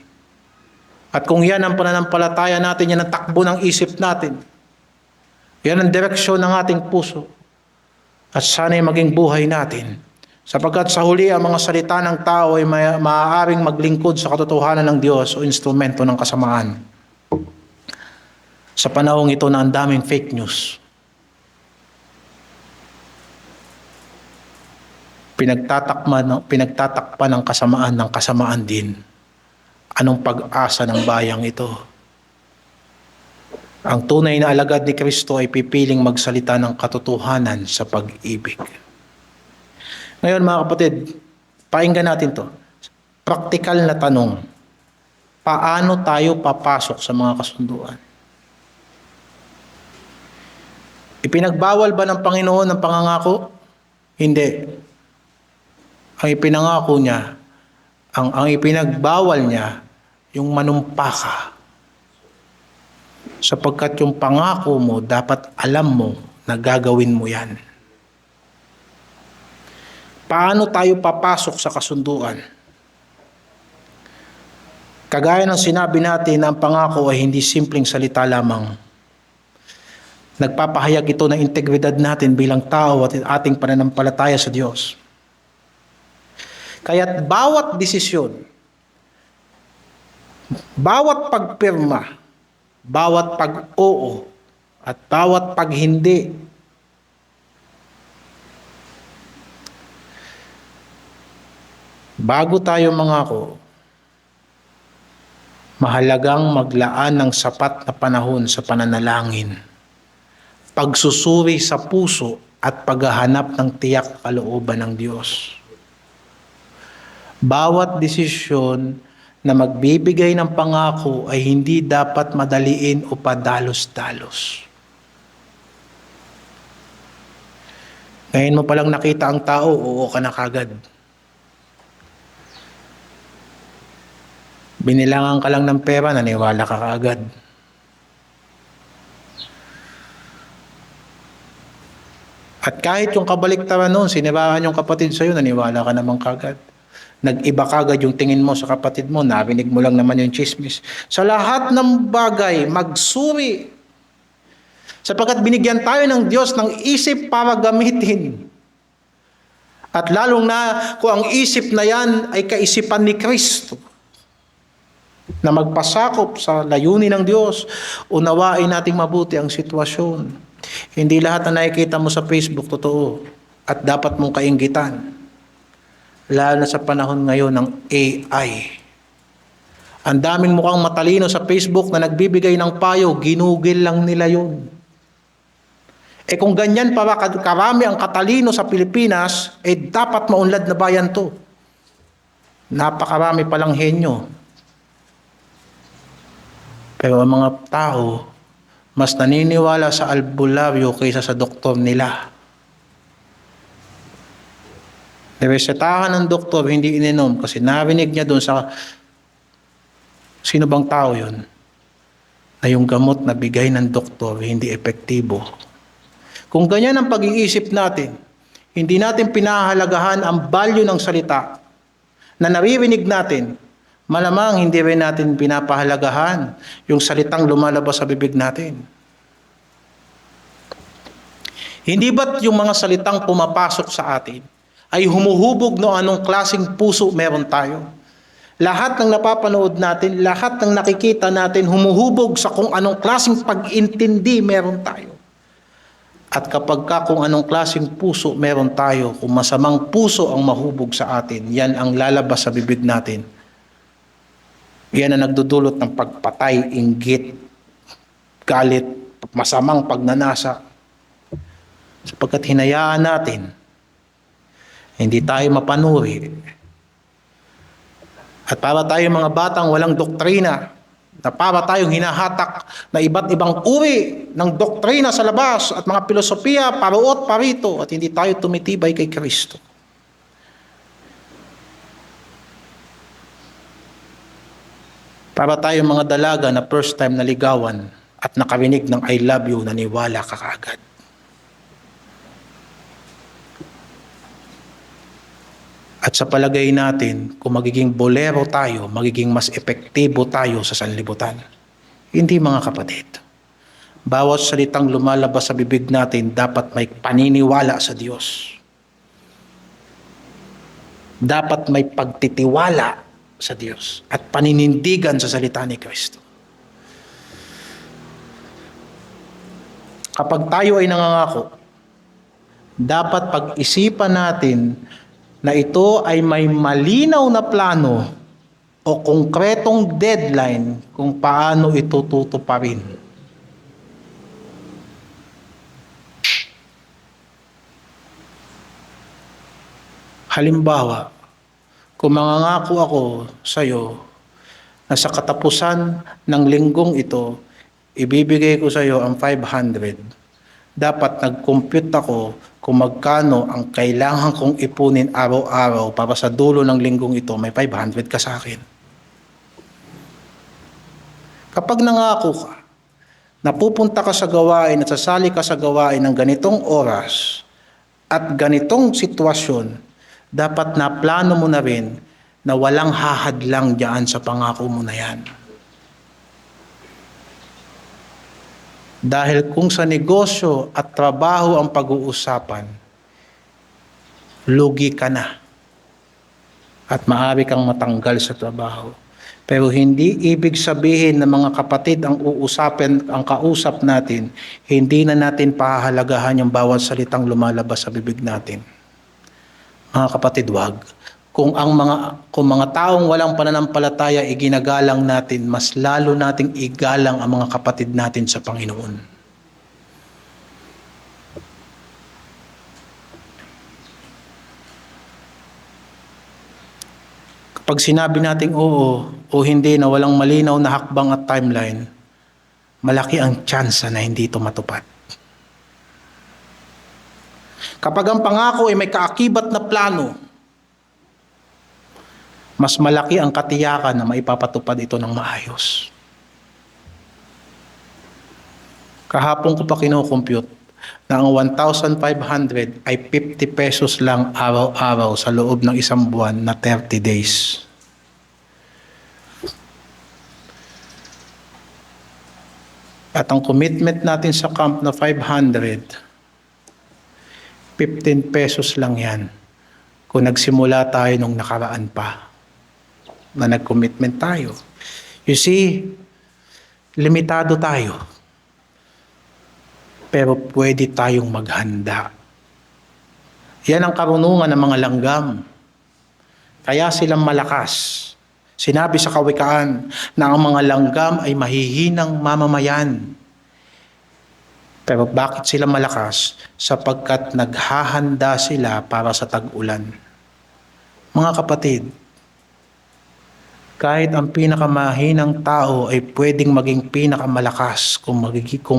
At kung yan ang pananampalataya natin, yan ang takbo ng isip natin. Yan ang direksyon ng ating puso. At sana'y maging buhay natin. Sapagkat sa huli, ang mga salita ng tao ay maaaring maglingkod sa katotohanan ng Diyos o instrumento ng kasamaan. Sa panahong ito na ang daming fake news. Pinagtatakpan ng kasamaan din. Anong pag-asa ng bayang ito? Ang tunay na alagad ni Kristo ay pipiling magsalita ng katotohanan sa pag-ibig. Ngayon mga kapatid, pakinggan natin to. Praktikal na tanong. Paano tayo papasok sa mga kasunduan? Ipinagbawal ba ng Panginoon ang pangangako? Hindi. Ang ipinangako niya, ang ipinagbawal niya, yung manumpa ka. Sapagkat yung pangako mo, dapat alam mo na gagawin mo yan. Paano tayo papasok sa kasunduan? Kagaya ng sinabi natin na ang pangako ay hindi simpleng salita lamang. Nagpapahayag ito ng integridad natin bilang tao at ating pananampalataya sa Diyos. Kaya't bawat desisyon, bawat pagpirma, bawat pag-oo, at bawat pag-hindi, bago tayo mangako, mahalagang maglaan ng sapat na panahon sa pananalangin, pagsusuri sa puso at paghahanap ng tiyak kalooban ng Diyos. Bawat desisyon na magbibigay ng pangako ay hindi dapat madaliin o padalos-dalos. Ngayon mo palang nakita ang tao, oo ka na kagad. Binilangan ka lang ng pera, naniwala ka kagad. At kahit yung kabaliktaran noon, siniraan yung kapatid sa'yo, naniwala ka naman kagad. Nag-iba kagad yung tingin mo sa kapatid mo, narinig mo lang naman yung chismis. Sa lahat ng bagay, magsuri. Sapagkat binigyan tayo ng Diyos ng isip para gamitin. At lalong na kung ang isip na yan ay kaisipan ni Kristo, na magpasakop sa layunin ng Diyos, unawain nating mabuti ang sitwasyon. Hindi lahat na nakikita mo sa Facebook totoo at dapat mong kainggitan. Lalo na sa panahon ngayon ng AI. Ang daming mukhang matalino sa Facebook na nagbibigay ng payo, ginugil lang nila yun. Kung ganyan pa karami ang katalino sa Pilipinas, dapat maunlad na bayan to. Napakarami palang henyo. Pero ang mga tao, mas naniniwala sa albularyo kaysa sa doktor nila. Niresetahan ng doktor, hindi ininom kasi narinig niya doon sa sino bang tao yun na yung gamot na bigay ng doktor hindi epektibo. Kung ganyan ang pag-iisip natin, hindi natin pinahalagahan ang value ng salita na naririnig natin, malamang hindi rin natin pinapahalagahan yung salitang lumalabas sa bibig natin. Hindi ba't yung mga salitang pumapasok sa atin ay humuhubog no anong klaseng puso meron tayo? Lahat ng napapanood natin, lahat ng nakikita natin, humuhubog sa kung anong klaseng pag-intindi meron tayo. At kapag kung anong klaseng puso meron tayo, kung masamang puso ang mahubog sa atin, yan ang lalabas sa bibig natin. Yan ang nagdudulot ng pagpatay, inggit, galit, masamang pagnanasa. Sapagkat hinayaan natin, hindi tayo mapanuri. At para tayo mga batang walang doktrina, na para tayong hinahatak na iba't ibang uri ng doktrina sa labas at mga filosofiya, paruot, parito, at hindi tayo tumitibay kay Kristo. Para tayong mga dalaga na first time naligawan at nakarinig ng I love you, naniwala ka kaagad. At sa palagay natin, kung magiging bolero tayo, magiging mas epektibo tayo sa sanlibutan. Hindi, mga kapatid. Bawat salitang lumalabas sa bibig natin, dapat may paniniwala sa Diyos. Dapat may pagtitiwala sa Diyos at paninindigan sa salita ni Kristo. Kapag tayo ay nangangako, dapat pag-isipan natin na ito ay may malinaw na plano o konkretong deadline kung paano ito tutuparin. Halimbawa, kung mangangako ako sa iyo na sa katapusan ng linggong ito, ibibigay ko sa iyo ang 500, dapat nag-compute ako kung magkano ang kailangan kong ipunin araw-araw para sa dulo ng linggong ito, may 500 ka sa akin. Kapag nangako ka, napupunta ka sa gawain at sasali ka sa gawain ng ganitong oras at ganitong sitwasyon, dapat na plano mo na rin na walang hahadlang diyan sa pangako mo na yan. Dahil kung sa negosyo at trabaho ang pag-uusapan, lugi ka na at maaari kang matanggal sa trabaho. Pero hindi ibig sabihin na mga kapatid ang kausap natin, hindi na natin pahahalagahan yung bawat salitang lumalabas sa bibig natin. Mga kapatid, wag. Kung mga taong walang pananampalataya iginagalang natin, mas lalo nating igalang ang mga kapatid natin sa Panginoon. Kapag sinabi nating oo o hindi na walang malinaw na hakbang at timeline, malaki ang tsansa na hindi ito matupad. Kapag ang pangako ay may kaakibat na plano, mas malaki ang katiyakan na maipapatupad ito ng maayos. Kahapon ko pa kinocompute na ang 1,500 ay 50 pesos lang araw-araw sa loob ng isang buwan na 30 days. At ang commitment natin sa camp na 500, 15 pesos lang yan kung nagsimula tayo nung nakaraan pa na nag-commitment tayo. You see, limitado tayo. Pero pwede tayong maghanda. Yan ang karunungan ng mga langgam. Kaya silang malakas. Sinabi sa Kawikaan na ang mga langgam ay mahihinang mamamayan. Pero bakit sila malakas? Sapagkat naghahanda sila para sa tag-ulan. Mga kapatid, kahit ang pinakamahinang tao ay pwedeng maging pinakamalakas kung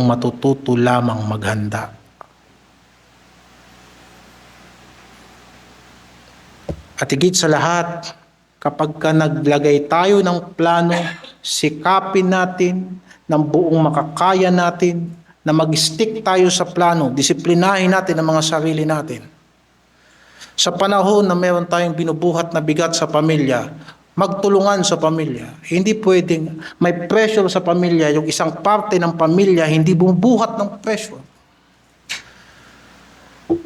matututo lamang maghanda. At higit sa lahat, kapag naglagay tayo ng plano, sikapin natin ng buong makakaya natin na mag-stick tayo sa plano, disiplinahin natin ang mga sarili natin. Sa panahon na meron tayong binubuhat na bigat sa pamilya, magtulungan sa pamilya. Hindi pwedeng may pressure sa pamilya, yung isang parte ng pamilya hindi bumubuhat ng pressure.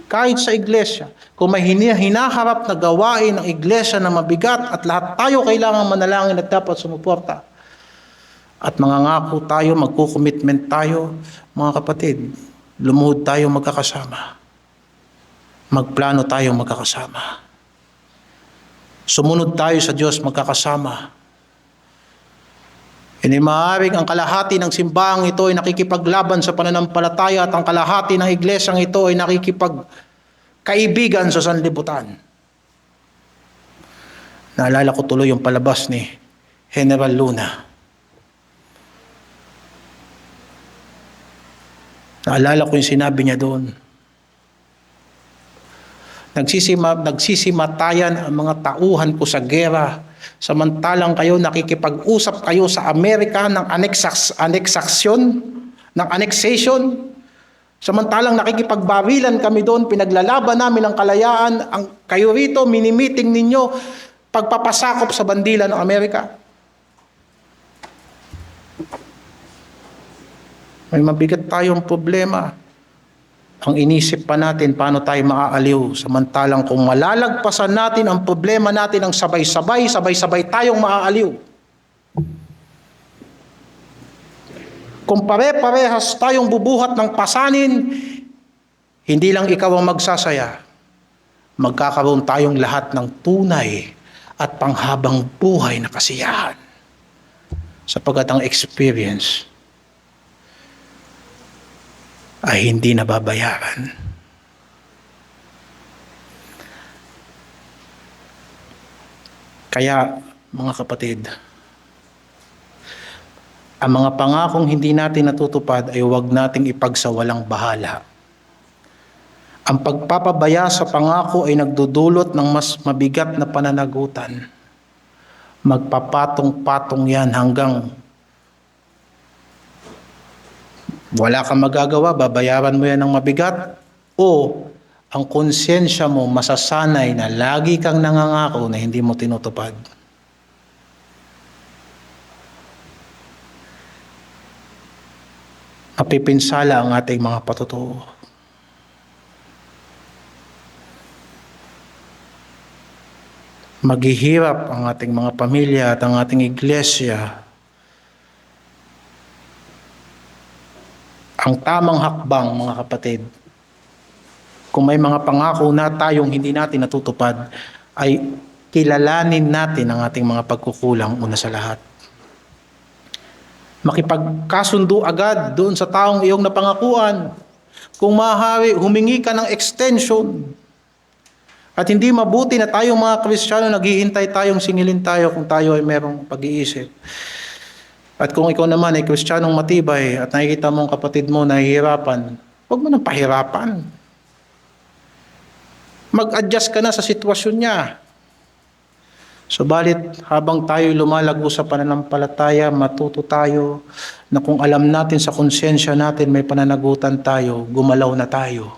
Kahit sa iglesia, kung may hinaharap na gawain ng iglesia na mabigat at lahat tayo kailangan manalangin at dapat sumuporta. At mangangako tayo, magko-commitment tayo, mga kapatid, lumuhod tayo magkakasama. Magplano tayo magkakasama. Sumunod tayo sa Diyos magkakasama. Hindi maaaring ang kalahati ng simbahang ito ay nakikipaglaban sa pananampalataya at ang kalahati ng iglesyang ito ay nakikipagkaibigan sa sanlibutan. Naalala ko tuloy yung palabas ni General Luna. Naalala ko yung sinabi niya doon. Nagsisimatayan ang mga tauhan ko sa gera, samantalang kayo nakikipag-usap kayo sa Amerika ng annexation, samantalang nakikipagbarilan kami doon, pinaglalaban namin ang kalayaan, ang kayo rito, minimiting ninyo, pagpapasakop sa bandila ng Amerika. May mabigat tayong problema. Ang inisip pa natin, paano tayo maaaliw, samantalang kung malalagpasan natin ang problema natin ng sabay-sabay tayong maaaliw. Kung pare-parehas tayong bubuhat ng pasanin, hindi lang ikaw ang magsasaya, magkakaroon tayong lahat ng tunay at panghabang buhay na kasiyahan. Sapagkat ang experience ay hindi nababayaran. Kaya, mga kapatid, ang mga pangakong hindi natin natutupad ay huwag nating ipagsawalang bahala. Ang pagpapabaya sa pangako ay nagdudulot ng mas mabigat na pananagutan. Magpapatong-patong yan hanggang wala kang magagawa, babayaran mo yan ng mabigat, o ang konsyensya mo masasanay na lagi kang nangangako na hindi mo tinutupad. Mapipinsala ang ating mga patutuo. Maghihirap ang ating mga pamilya at ang ating iglesia. Ang tamang hakbang, mga kapatid, kung may mga pangako na tayong hindi natin natutupad, ay kilalanin natin ang ating mga pagkukulang una sa lahat. Makipagkasundo agad doon sa taong iyong napangakuan. Kung maaari, humingi ka ng extension. At hindi mabuti na tayong mga Kristiyano naghihintay tayong singilin tayo kung tayo ay merong pag-iisip. At kung ikaw naman ay Kristiyanong matibay at nakikita mong kapatid mo nahihirapan, huwag mo nang pahirapan. Mag-adjust ka na sa sitwasyon niya. Subalit habang tayo lumalago sa pananampalataya, matuto tayo na kung alam natin sa konsensya natin may pananagutan tayo, gumalaw na tayo.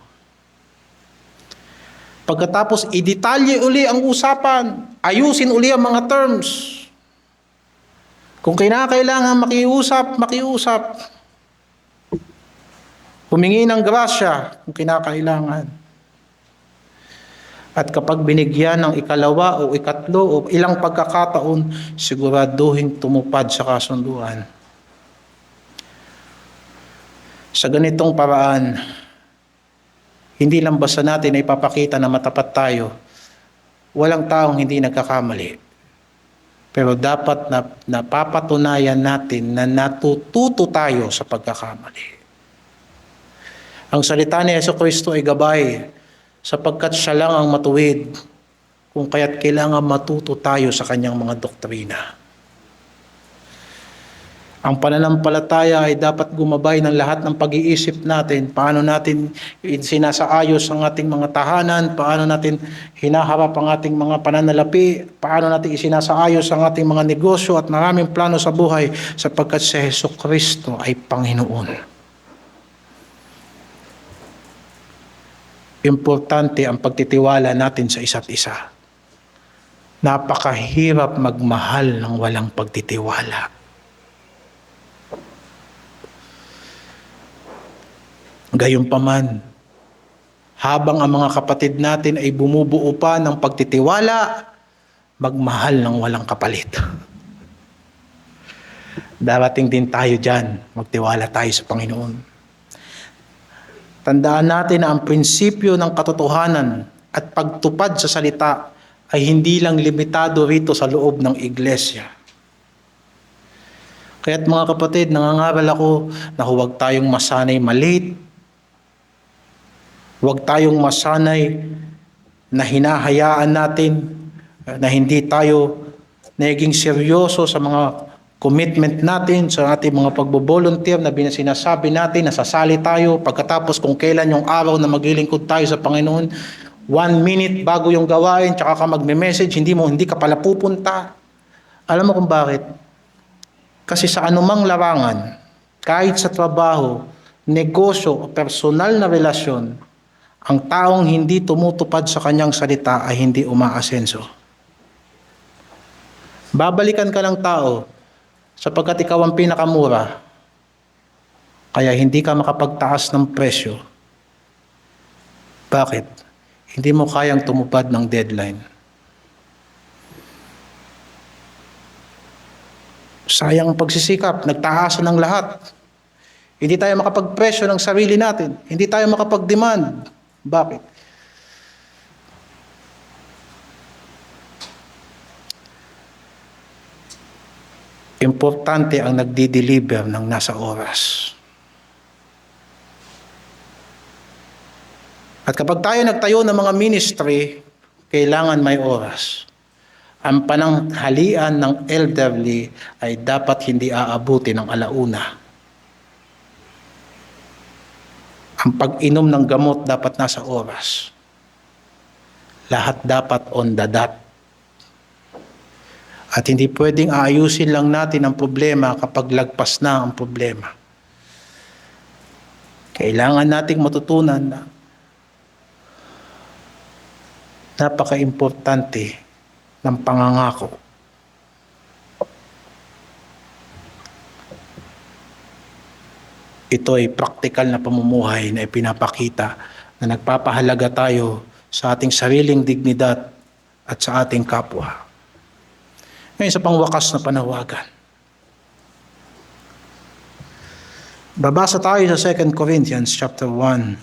Pagkatapos idetalye uli ang usapan, ayusin uli ang mga terms. Kung kinakailangan makiusap. Humingi ng grasya kung kinakailangan. At kapag binigyan ng ikalawa o ikatlo o ilang pagkakataon, siguraduhin tumupad sa kasunduan. Sa ganitong paraan, hindi lang basta natin ay ipapakita na matapat tayo. Walang taong hindi nagkakamali. Pero dapat napapatunayan natin na natututo tayo sa pagkakamali. Ang salita ni Jesucristo ay gabay sapagkat siya lang ang matuwid, kung kaya't kailangan matuto tayo sa kanyang mga doktrina. Ang pananampalataya ay dapat gumabay ng lahat ng pag-iisip natin. Paano natin sinasaayos ang ating mga tahanan, paano natin hinaharap ang ating mga pananalapi, paano natin isinasaayos ang ating mga negosyo at maraming plano sa buhay sapagkat si Jesucristo ay Panginoon. Importante ang pagtitiwala natin sa isa't isa. Napakahirap magmahal ng walang pagtitiwala. Gayunpaman, habang ang mga kapatid natin ay bumubuo pa ng pagtitiwala, magmahal ng walang kapalit. Darating din tayo dyan, magtiwala tayo sa Panginoon. Tandaan natin na ang prinsipyo ng katotohanan at pagtupad sa salita ay hindi lang limitado rito sa loob ng iglesia. Kaya't mga kapatid, nangangaral ako na huwag tayong masanay malate, huwag tayong masanay na hinahayaan natin na hindi tayo naging seryoso sa mga commitment natin, sa ating mga pagbo-volunteer na sinasabi natin, nasasali tayo. Pagkatapos kung kailan yung araw na maglilingkod tayo sa Panginoon, 1 minute bago yung gawain, tsaka ka magme-message, hindi ka pala pupunta. Alam mo kung bakit? Kasi sa anumang larangan, kahit sa trabaho, negosyo o personal na relasyon, ang taong hindi tumutupad sa kanyang salita ay hindi umaasenso. Babalikan ka ng tao sapagkat ikaw ang pinakamura, kaya hindi ka makapagtaas ng presyo. Bakit? Hindi mo kayang tumupad ng deadline. Sayang ang pagsisikap, nagtaasan ng lahat. Hindi tayo makapagpresyo ng sarili natin. Hindi tayo makapag-demand. Bakit? Importante ang nagdi-deliver ng nasa oras. At kapag tayo nagtayo ng mga ministry, kailangan may oras. Ang pananghalian ng elderly ay dapat hindi aabuti ng 1:00. Ang pag-inom ng gamot dapat nasa oras. Lahat dapat on the dot. At hindi pwedeng aayusin lang natin ang problema kapag lagpas na ang problema. Kailangan nating matutunan na napaka-importante ng pangangako. Ito ay praktikal na pamumuhay na ipinapakita na nagpapahalaga tayo sa ating sariling dignidad at sa ating kapwa. Ngayon sa pangwakas na panawagan. Babasa tayo sa 2 Corinthians chapter 1.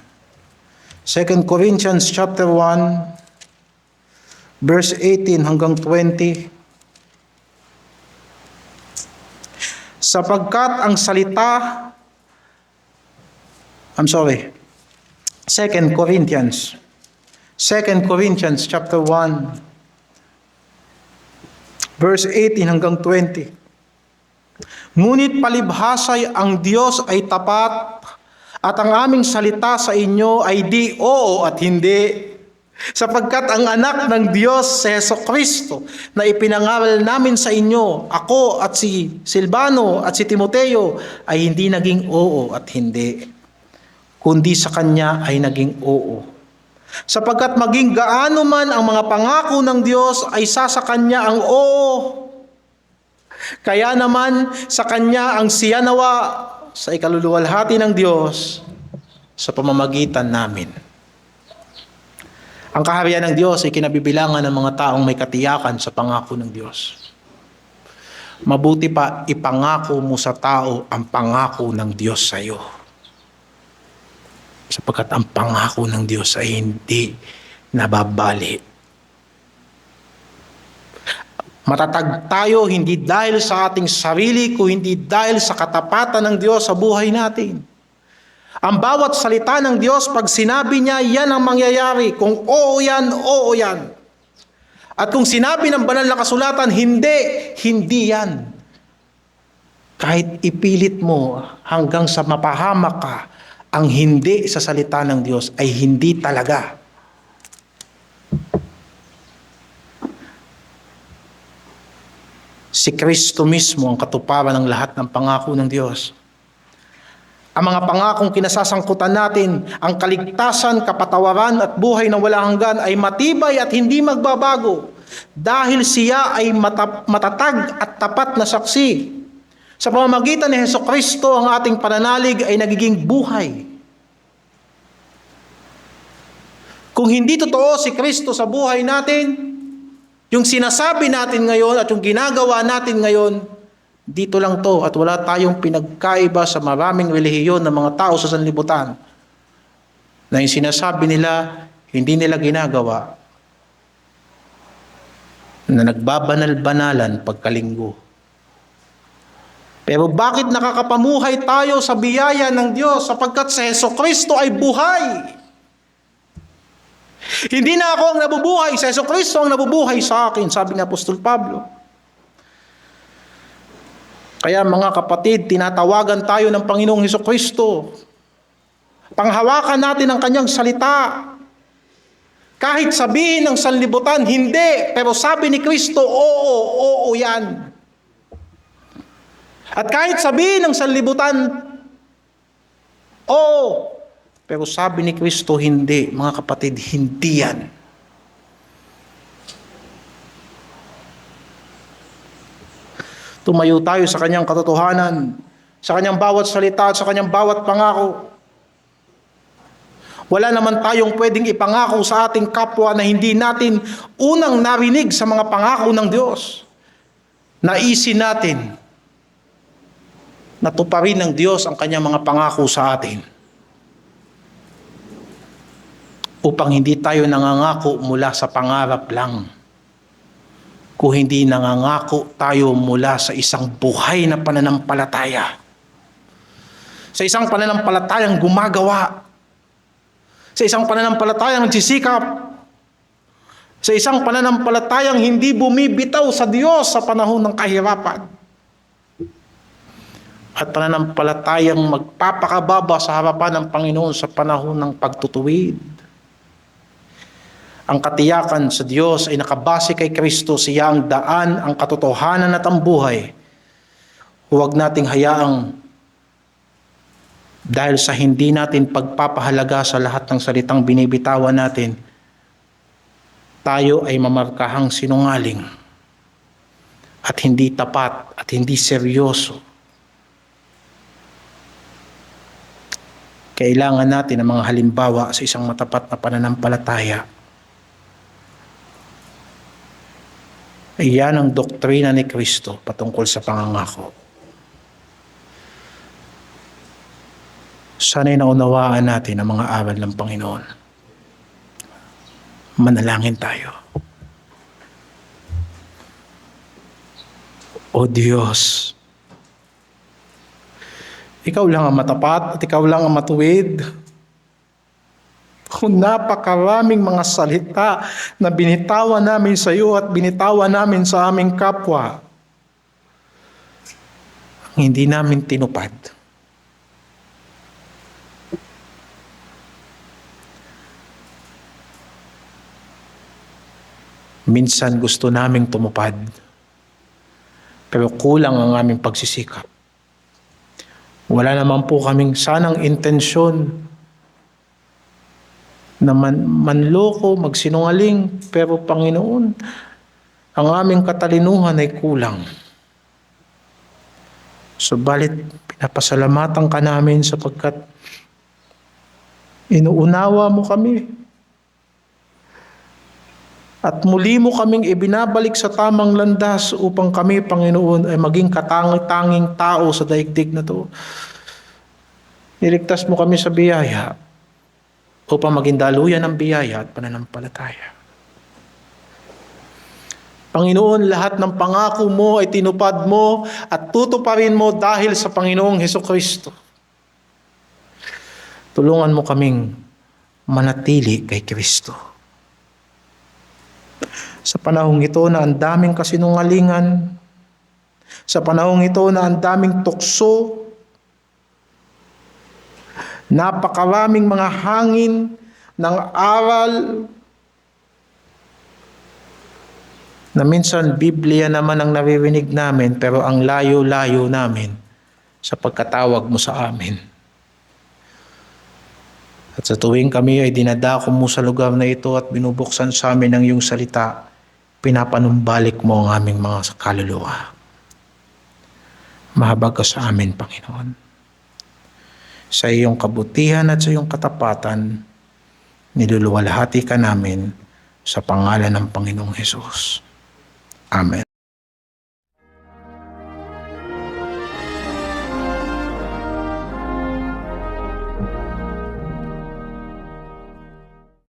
2 Corinthians chapter 1 verse 18 hanggang 20. Sapagkat ang salita 2 Corinthians chapter 1 verse 18 hanggang 20. Ngunit palibhasay ang Diyos ay tapat at ang aming salita sa inyo ay di oo at hindi. Sapagkat ang anak ng Diyos, si Jesucristo, na ipinangaral namin sa inyo, ako at si Silvano at si Timoteo, ay hindi naging oo at hindi, kundi sa Kanya ay naging oo. Sapagkat maging gaano man ang mga pangako ng Diyos ay sa Kanya ang oo. Kaya naman sa Kanya ang siya nawa sa ikaluluwalhati ng Diyos sa pamamagitan namin. Ang kaharian ng Diyos ay kinabibilangan ng mga taong may katiyakan sa pangako ng Diyos. Mabuti pa ipangako mo sa tao ang pangako ng Diyos sa iyo. Sapagkat ang pangako ng Diyos ay hindi nababali. Matatag tayo hindi dahil sa ating sarili, kundi dahil sa katapatan ng Diyos sa buhay natin. Ang bawat salita ng Diyos, pag sinabi niya, yan ang mangyayari. Kung oo yan, oo yan. At kung sinabi ng banal na kasulatan, hindi, hindi yan. Kahit ipilit mo hanggang sa mapahamak ka, ang hindi sa salita ng Diyos ay hindi talaga. Si Kristo mismo ang katuparan ng lahat ng pangako ng Diyos. Ang mga pangakong kinasasangkutan natin, ang kaligtasan, kapatawaran at buhay na walang hanggan ay matibay at hindi magbabago dahil siya ay matatag at tapat na saksi. Sa pamamagitan ni Jesucristo, ang ating pananalig ay nagiging buhay. Kung hindi totoo si Kristo sa buhay natin, yung sinasabi natin ngayon at yung ginagawa natin ngayon, dito lang to at wala tayong pinagkaiba sa maraming relihiyon ng mga tao sa sanlibutan. na yung sinasabi nila, hindi nila ginagawa, na nagbabanal-banalan pagkalinggo. Pero bakit nakakapamuhay tayo sa biyaya ng Diyos? Sapagkat si Jesucristo ay buhay. Hindi na ako ang nabubuhay, si Jesucristo ang nabubuhay sa akin, sabi ni Apostol Pablo. Kaya mga kapatid, tinatawagan tayo ng Panginoong Jesucristo. Panghawakan natin ang kanyang salita. Kahit sabihin ng sanlibutan, hindi. Pero sabi ni Kristo, oo yan. At kahit sabihin ng sanlibutan, oo. Pero sabi ni Kristo, hindi. Mga kapatid, hindi yan. Tumayo tayo sa kanyang katotohanan, sa kanyang bawat salita at sa kanyang bawat pangako. Wala naman tayong pwedeng ipangako sa ating kapwa na hindi natin unang narinig sa mga pangako ng Diyos. Naisin natin na tuparin ng Diyos ang kanyang mga pangako sa atin. Upang hindi tayo nangangako mula sa pangarap lang. Kung hindi nangangako tayo mula sa isang buhay na pananampalataya. Sa isang pananampalatayang gumagawa. Sa isang pananampalatayang nagsisikap. Sa isang pananampalatayang hindi bumibitaw sa Diyos sa panahon ng kahirapan. At pananampalatayang magpapakababa sa harapan ng Panginoon sa panahon ng pagtutuwid. Ang katiyakan sa Diyos ay nakabase kay Kristo, siya ang daan, ang katotohanan at ang buhay. Huwag nating hayaang dahil sa hindi natin pagpapahalaga sa lahat ng salitang binibitawan natin, tayo ay mamarkahang sinungaling at hindi tapat at hindi seryoso. Kailangan natin ng mga halimbawa sa isang matapat na pananampalataya. Iyan ang doktrina ni Kristo patungkol sa pangangako. Sana'y naunawaan natin ang mga aral ng Panginoon. Manalangin tayo. O Diyos, Ikaw lang ang matapat at Ikaw lang ang matuwid. Kung napakaraming mga salita na binitawan namin sa iyo at binitawan namin sa aming kapwa, ang hindi namin tinupad. Minsan gusto naming tumupad, pero kulang ang aming pagsisikap. Wala naman po kaming sanang intensyon na manloko, magsinungaling, pero Panginoon, ang aming katalinuhan ay kulang. Subalit, pinapasalamatan ka namin sapagkat inuunawa mo kami. At muli mo kaming ibinabalik sa tamang landas upang kami, Panginoon, ay maging katanging tao sa daigdig na to. Niligtas mo kami sa biyaya upang maging daluyan ng biyaya at pananampalataya. Panginoon, lahat ng pangako mo ay tinupad mo at tutuparin mo dahil sa Panginoong Hesukristo. Tulungan mo kaming manatili kay Kristo. Sa panahong ito na ang daming kasinungalingan, sa panahong ito na ang daming tukso, napakaraming mga hangin ng aral na minsan Biblia naman ang naririnig namin pero ang layo-layo namin sa pagkatawag mo sa amin. At sa tuwing kami ay dinadako mo sa lugar na ito at binubuksan sa amin ang iyong salita, pinapanumbalik mo ang aming mga kaluluwa. Mahabag ka sa amin, Panginoon. Sa iyong kabutihan at sa iyong katapatan, niluluwalhati ka namin sa pangalan ng Panginoong Hesus. Amen.